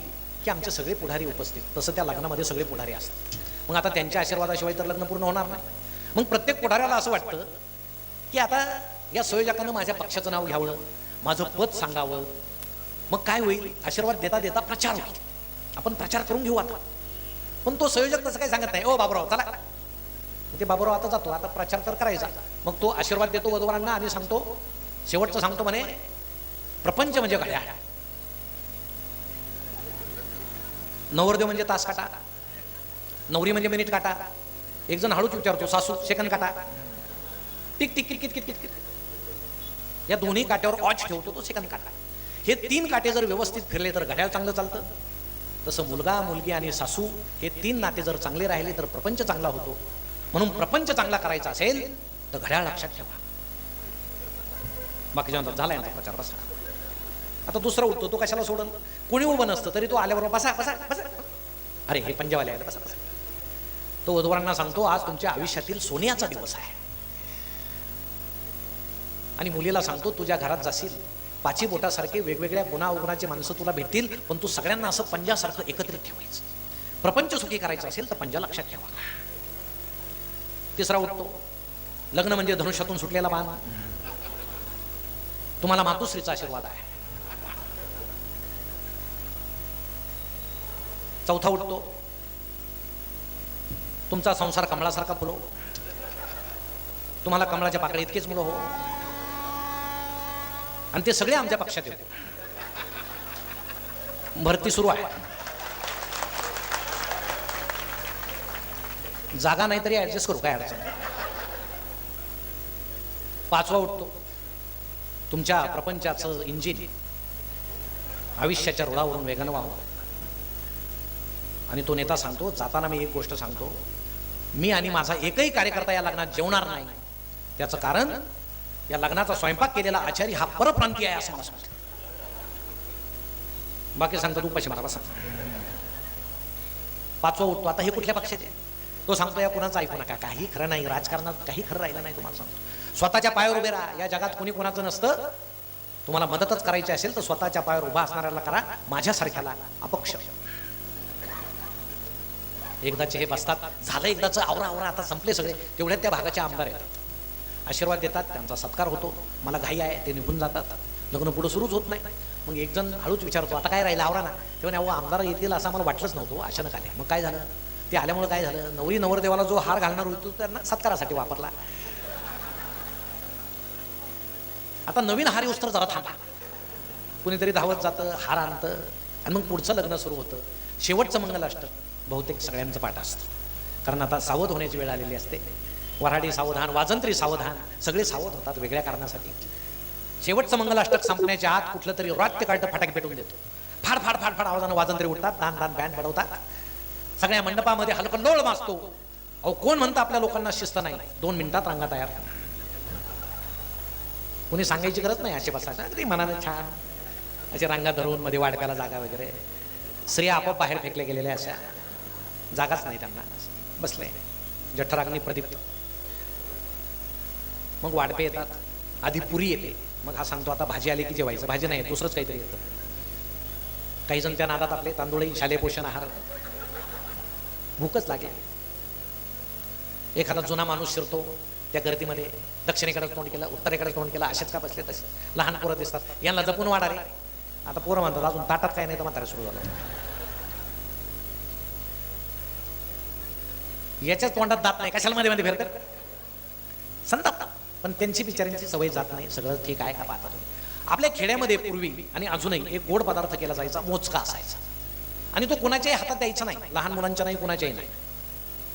की आमचे सगळे पुढारी उपस्थित, तसं त्या लग्नामध्ये सगळे पुढारी असतात. मग आता त्यांच्या आशीर्वादाशिवाय तर लग्न पूर्ण होणार नाही. मग प्रत्येक पुढाऱ्याला असं वाटतं की आता या संयोजकानं माझ्या पक्षाचं नाव घ्यावं, माझं पद सांगावं, मग काय होईल, आशीर्वाद देता देता प्रचार होईल, आपण प्रचार करून घेऊ आता. पण तो संयोजक तसं काही सांगत नाही, ओ बाबूराव चला. ते बाबूराव आता जातो, आता प्रचार तर करायचा. मग तो आशीर्वाद देतो वधूवरांना आणि सांगतो, शेवटचं सांगतो म्हणे, प्रपंच म्हणजे घड्याळ, नवरदेव म्हणजे तास काटा, नवरी म्हणजे मिनिट काटा. एक जण हळूच विचारतो, सासू सेकंद काटा, tick tick tick tick tick. या दोन्ही काट्यावर वॉच ठेवतो तो सेकंद काटा. हे 3 काटे जर व्यवस्थित फिरले तर घड्याळ चांगलं चालतं. तसं मुलगा, मुलगी आणि सासू हे 3 नाते जर चांगले राहिले तर प्रपंच चांगला होतो. म्हणून प्रपंच चांगला करायचा असेल तर घड्याळ लक्षात ठेवा. बाकी जेव्हा झाला यांचा प्रचार, बसा. आता दुसरा उठतो, तो कशाला सोडल, कोणी उभं नसतं तरी तो आल्याबरोबर बसा बसा बसा, अरे हे पंजावाले आहे, बसा बसा. तो वधूवरांना सांगतो, आज तुमच्या आयुष्यातील सोन्याचा दिवस आहे. आणि मुलीला सांगतो, तुझ्या घरात जाशील, 5 बोटासारखे वेगवेगळ्या गुणावगुणाची माणसं तुला भेटतील, पण तू सगळ्यांना असं पंजासारखं एकत्रित ठेवायचं. प्रपंच सुखी करायचं असेल तर पंजा लक्षात ठेवा. तिसरा उठतो, लग्न म्हणजे धनुष्यातून सुटलेला बाण, तुम्हाला मातुश्रीचा आशीर्वाद आहे. चौथा उठतो, तुमचा संसार कमळासारखा फुलो, तुम्हाला कमळाच्या पाकळी इतकेच मुलं हो, आणि ते सगळे आमच्या पक्षात येते. भरती सुरू आहे, जागा नाही तरी ऍडजस्ट करू, काय अडचण. पाचवा उठतो, तुमच्या प्रपंचाचं इंजिन आयुष्याच्या रुळावरून वेगानं व्हावं. आणि तो नेता सांगतो, जाताना मी एक गोष्ट सांगतो, मी आणि माझा एकही कार्यकर्ता या लग्नात जेवणार नाही. त्याचं कारण या लग्नाचा स्वयंपाक केलेला आचारी हा परप्रांतीय आहे असं मला समजलं. बाकी सांगतो तू उपाशी मारा बसा. पाचवा उठतो, आता हे कुठल्या पक्षाचे, तो सांगतो या कुणाचं ऐकू नका, काही खरं नाही, राजकारणात काही खरं राहिलं नाही. तुम्हाला सांगतो, स्वतःच्या पायावर उभे राहा. या जगात कोणी कोणाचं नसतं. तुम्हाला मदतच करायची असेल तर स्वतःच्या पायावर उभा असणाऱ्याला करा, माझ्यासारख्याला अपक्ष. एकदाचे हे बसतात, झालं एकदाचं, आवरा आवरा, आता संपले सगळे. तेवढ्यात त्या भागाचे आमदार येतात, आशीर्वाद देतात, त्यांचा सत्कार होतो. मला घाई आहे, ते निघून जातात. लग्न पुढे सुरूच होत नाही. मग एक जण हळूच विचारतो, आता काय राहिलं, आवरा ना. तेव्हा अहो आमदार येतील असं मला वाटलंच नव्हतं, अचानक आले. मग काय झालं, ते आल्यामुळे काय झालं, नवरी नवरदेवाला जो हार घालणार होतो त्यांना सत्कारासाठी वापरला. आता नवीन हार येऊस तर जरा थांबा. कुणीतरी धावत जातं, हार आणतं, आणि मग पुढचं लग्न सुरू होतं. शेवटचं मंगलाष्टक बहुतेक सगळ्यांचं पाठ असतं, कारण आता सावध होण्याची वेळ आलेली असते. वऱ्हाडी सावधान, वाजंत्री सावधान, सगळे सावध होतात वेगळ्या कारणासाठी. शेवटचं मंगलाष्टक संपण्याच्या आत कुठलं तरी वाद्य काढतं, फटाके पेटून देतो. फाड फाड फाड फाड आवाजानं वाजंत्री उठतात, दान दान बँड बडवतात, सगळ्या मंडपामध्ये हलकल्लोळ माजतो. अहो कोण म्हणतं आपल्या लोकांना शिस्त नाही? 2 मिनिटात रांगा तयार. कोणी सांगायची गरज नाही, असे बसायचं अगदी मनाने छान असे रांगा धरून, मध्ये वाडप्याला जागा वगैरे. स्त्रिया आपोआप बाहेर फेकल्या गेलेल्या, अशा जागाच नाही त्यांना, बसले जठराग्नी प्रदीप्त. मग वाडपे येतात, आधी पुरी येते, मग हा सांगतो आता भाजी आली की जेवायचं. भाजी नाही, दुसरंच काहीतरी येतं. काही जण त्या नादात आपले तांदूळही, शालेय पोषण आहार, भूकच लागेल. एखादा जुना माणूस शिरतो त्या गर्दीमध्ये, दक्षिणेकडे तोंड केलं, उत्तरेकडे तोंड केलं, असेच का बसले तसे. लहान पोरं दिसतात, यांना जपून वाढा रे. आता पोरं म्हणतात अजून ताटात काय नाही, तर म्हातारे सुरू झालं. याच्याच तोंडात जात नाही, कशाला मध्ये मध्ये फिरतात, संतापतात. पण त्यांची बिचाऱ्यांची सवय जात नाही. सगळं ठीक आहे का पाहता तुम्ही. आपल्या खेड्यामध्ये पूर्वी आणि अजूनही एक गोड पदार्थ केला जायचा, मोजका असायचा, आणि तो कुणाच्याही हातात द्यायचा नाही, लहान मुलांच्या नाही, कुणाच्याही नाही.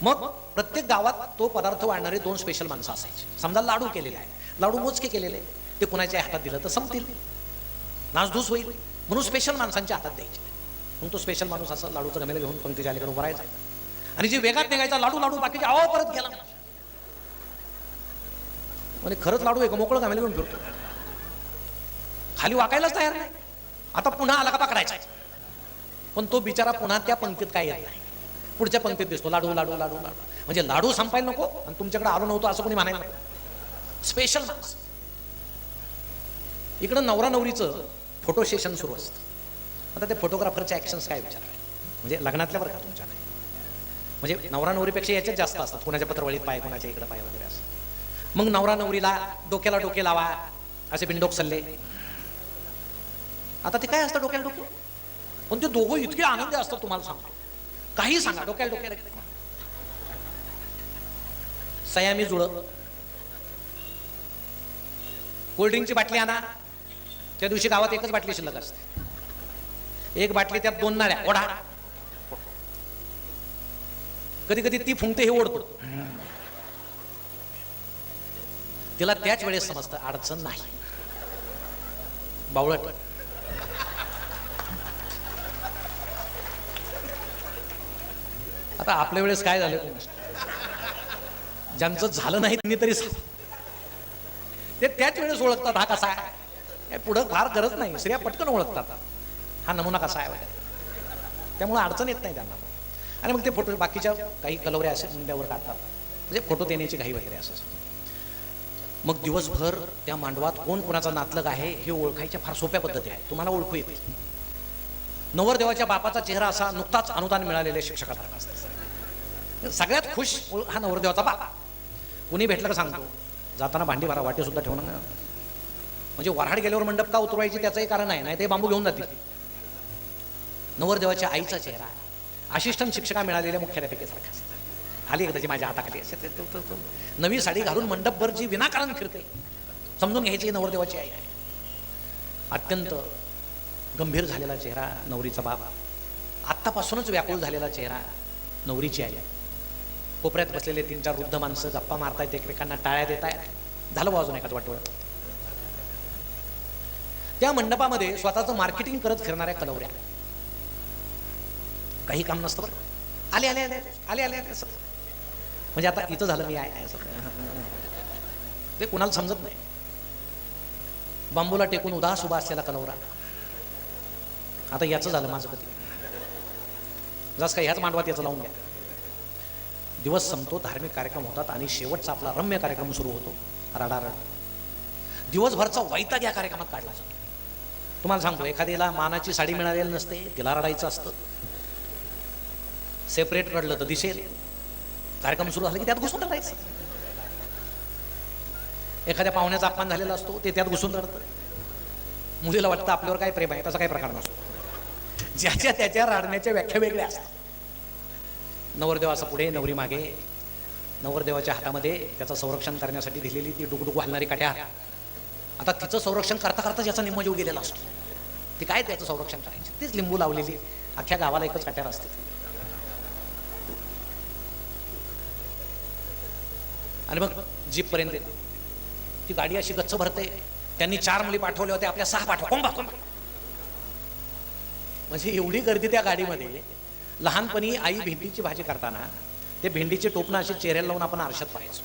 मग प्रत्येक गावात तो पदार्थ वाढणारे 2 स्पेशल माणसं असायची. समजा लाडू केलेले आहे, लाडू मोजके केलेले, ते कुणाच्याही हातात दिलं तर संपतील, नासधूस होईल, म्हणून स्पेशल माणसांच्या हातात द्यायचे. मग तो स्पेशल माणूस असं लाडूचं गमेल घेऊन पंक्तीच्या अलीकडे उभा राहायचा, आणि जे वेगात निघायचा लाडू लाडू बाकीचे आहो परत गेला, म्हणजे खरंच लाडू एक मोकळं गमेल घेऊन फिरतो, खाली वाकायलाच तयार नाही. आता पुन्हा आला का पकडायचा, पण तो बिचारा पुन्हा त्या पंक्तीत काय येत नाही, पुढच्या पंक्तीत दिसतो लाडू लाडू लाडू लाडू. म्हणजे लाडू संपायला नको आणि तुमच्याकडे आलो नव्हतो असं कोणी म्हणायला नको. स्पेशल माणूस. इकडं नवरा नवरीचं फोटो सेशन सुरू असतं. आता ते फोटोग्राफरचे ऍक्शन्स काय विचार, म्हणजे लग्नातल्या बरं का तुमच्या नाही, म्हणजे नवरा नवरीपेक्षा याच्यात जास्त असतात. कोणाच्या पत्रवळीत पाय, कोणाच्या इकडे पाय वगैरे असं. मग नवरा नवरीला डोक्याला डोके लावा असे बिंडोक सल्ले. आता ते काय असतं डोक्याला डोके, पण ते दोघं इतके आनंदी असतात तुम्हाला सांगतो. काही सांगा, डोक्याला डोक्याला सयामी जुळ, कोल्ड्रिंकची बाटली आणा. त्या दिवशी गावात एकच बाटली शिल्लक असते, एक बाटली त्यात 2 नाळ्या ओढा. कधी कधी ती फुंकते, हे ओढतो. तिला त्याच वेळेस समजतं अडचण नाही, बावळट. आता आपल्या वेळेस काय झालं, ज्यांचं झालं नाही त्यांनी तरी ते त्याच वेळेस ओळखतात हा कसा आहे. पुढं फार गरज नाही, स्त्रिया पटकन ओळखतात हा नमुना कसा आहे वगैरे, त्यामुळे अडचण येत नाही त्यांना. आणि मग ते फोटो बाकीच्या काही कलवऱ्या असे मुंड्यावर काढतात, म्हणजे फोटो देण्याची घाई वगैरे असं. मग दिवसभर त्या मांडवात कोण कोणाचा नातलग आहे हे ओळखायच्या फार सोप्या पद्धती आहे, तुम्हाला ओळखू येते. नवरदेवाच्या बापाचा चेहरा असा नुकताच अनुदान मिळालेल्या शिक्षकासारखा असतो. सगळ्यात खुश हा नवरदेवाचा बाप. कुणी भेटलं का सांगतो जाताना भांडी भरा, वाटे सुद्धा ठेवणार ना. म्हणजे वऱ्हाड गेल्यावर मंडप का उतरवायची त्याचंही कारण आहे, नाही ते बांबू घेऊन जातील. नवरदेवाच्या आईचा चेहरा असिस्टंट शिक्षका मिळालेल्या मुख्याध्यापिकेसारखा असतात. आली एकदाची माझ्या हाताखाली असे नवी साडी घालून मंडपभर जी विनाकारण फिरते, समजून घ्यायची नवरदेवाची आई आहे. अत्यंत गंभीर झालेला चेहरा नवरीचा बाप, आत्तापासूनच व्याकुळ झालेला चेहरा नवरीची आई. कोपऱ्यात बसलेले 3-4 वृद्ध माणसं गप्पा मारतायत, एकमेकांना टाळ्या देत आहेत. झालं अजून एखाद वाटोळ. त्या मंडपामध्ये स्वतःचं मार्केटिंग करत फिरणाऱ्या कलवऱ्या, काही काम नसतं बरं. आले आले आले आले आले आले असं, म्हणजे आता इथं झालं मी आहे असं, ते कुणाला समजत नाही. बांबूला टेकून उदास उभा असलेला कलवरा, आता याचं झालं माझं कधी, जस काय ह्याच मांडवात याचं लावून घ्या. दिवस संपतो, धार्मिक कार्यक्रम होतात आणि शेवटचा आपला रम्य कार्यक्रम सुरू होतो, रडारड. दिवसभरचा वैताग या कार्यक्रमात काढला जातो. तुम्हाला सांगतो, एखाद्याला मानाची साडी मिळालेली नसते, तिला रडायचं असतं. सेपरेट रडलं तर दिसेल, कार्यक्रम सुरू झाला की त्यात घुसून रडायचं. एखाद्या पाहुण्याचा अपमान झालेला असतो, ते त्यात घुसून रडतं. मुलीला वाटतं आपल्यावर काय प्रेम आहे, तसा काही प्रकार नसतो. ज्याच्या त्याच्या रडण्याच्या व्याख्या वेगळ्या असतात. नवरदेव असं पुढे, नवरी मागे. नवरदेवाच्या हातामध्ये त्याचं संरक्षण करण्यासाठी दिलेली ती डुकडुक घालणारी काट्या. आता तिचं संरक्षण करता करता ज्याचा निम्मा जीव गेलेला असतो, ती काय त्याचं संरक्षण करायची, तीच लिंबू लावलेली अख्ख्या गावाला एकच काट्यार असते. आणि मग जीप पर्यंत ती गाडी अशी गच्च भरते, त्यांनी 4 मुली पाठवल्या होत्या, आपल्या 6 पाठवा, कोंबा कोंबा. म्हणजे एवढी गर्दी त्या गाडीमध्ये. लहानपणी आई भेंडीची भाजी करताना ते भेंडीचे टोपणं असे चेहऱ्याला लावून आपण आरशात पाहायचो.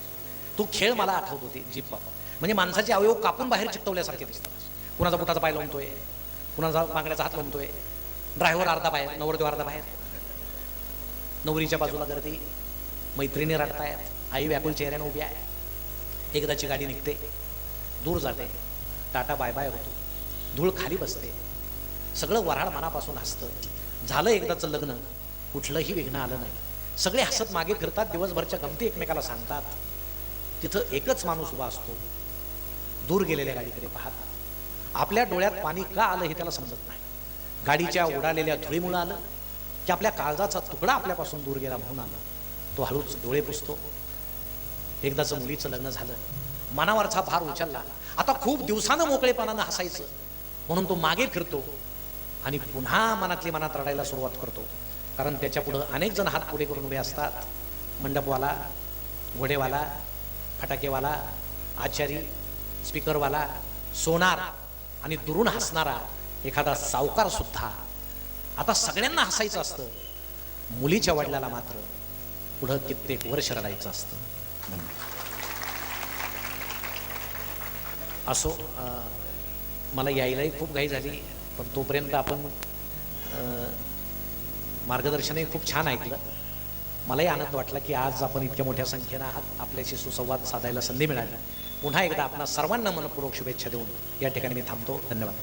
तो खेळ मला आठवत होते जीप बाबा. म्हणजे माणसाचे अवयव कापून बाहेर चिकटवल्यासारखे दिसतात. कुणाचा बुटाचा पाय लावतोय, कुणाचा बांगड्याचा हात लावतोय, ड्रायव्हर अर्धा बाहेर, नवरदेव अर्धा बाहेर, नवरीच्या बाजूला गर्दी, मैत्रिणी रडतायत, आई व्याकुल चेहऱ्याने उभी आहे. एकदाची गाडी निघते, दूर जाते, टाटा बाय बाय होतो, धूळ खाली बसते, सगळं वऱ्हाड मनापासून हसतं. झालं एकदाचं लग्न, कुठलंही विघ्न आलं नाही. सगळे हसत मागे फिरतात, दिवसभरच्या गमती एकमेकाला सांगतात. तिथं एकच माणूस उभा असतो, दूर गेलेल्या गाडीकडे पाहत. आपल्या डोळ्यात पाणी का आलं हे त्याला समजत नाही. गाडीच्या उडालेल्या धुळीमुळं आलं की आपल्या काळजाचा तुकडा आपल्यापासून दूर गेला म्हणून आलं. तो हळूच डोळे पुसतो. एकदाचं मुलीचं लग्न झालं, मनावरचा भार उचलला. आता खूप दिवसानं मोकळेपणानं हसायचं म्हणून तो मागे फिरतो आणि पुन्हा मनातली मनात रडायला सुरुवात करतो. कारण त्याच्या पुढं अनेक जण हात पुढे करून उभे असतात. मंडपवाला, घोडेवाला, फटाकेवाला, आचारी, स्पीकरवाला, सोनार आणि दुरून हसणारा एखादा सावकार सुद्धा. आता सगळ्यांना हसायचं असतं, मुलीच्या वडिलाला मात्र पुढं कित्येक वर्ष रडायचं असतं. असो, मला यायलाही खूप घाई झाली, पण तोपर्यंत आपण मार्गदर्शनही खूप छान ऐकलं. मलाही आनंद वाटला की आज आपण इतक्या मोठ्या संख्येनं आहात, आपल्याशी सुसंवाद साधायला संधी मिळाली. पुन्हा एकदा आपणा सर्वांना मनपूर्वक शुभेच्छा देऊन या ठिकाणी मी थांबतो. धन्यवाद.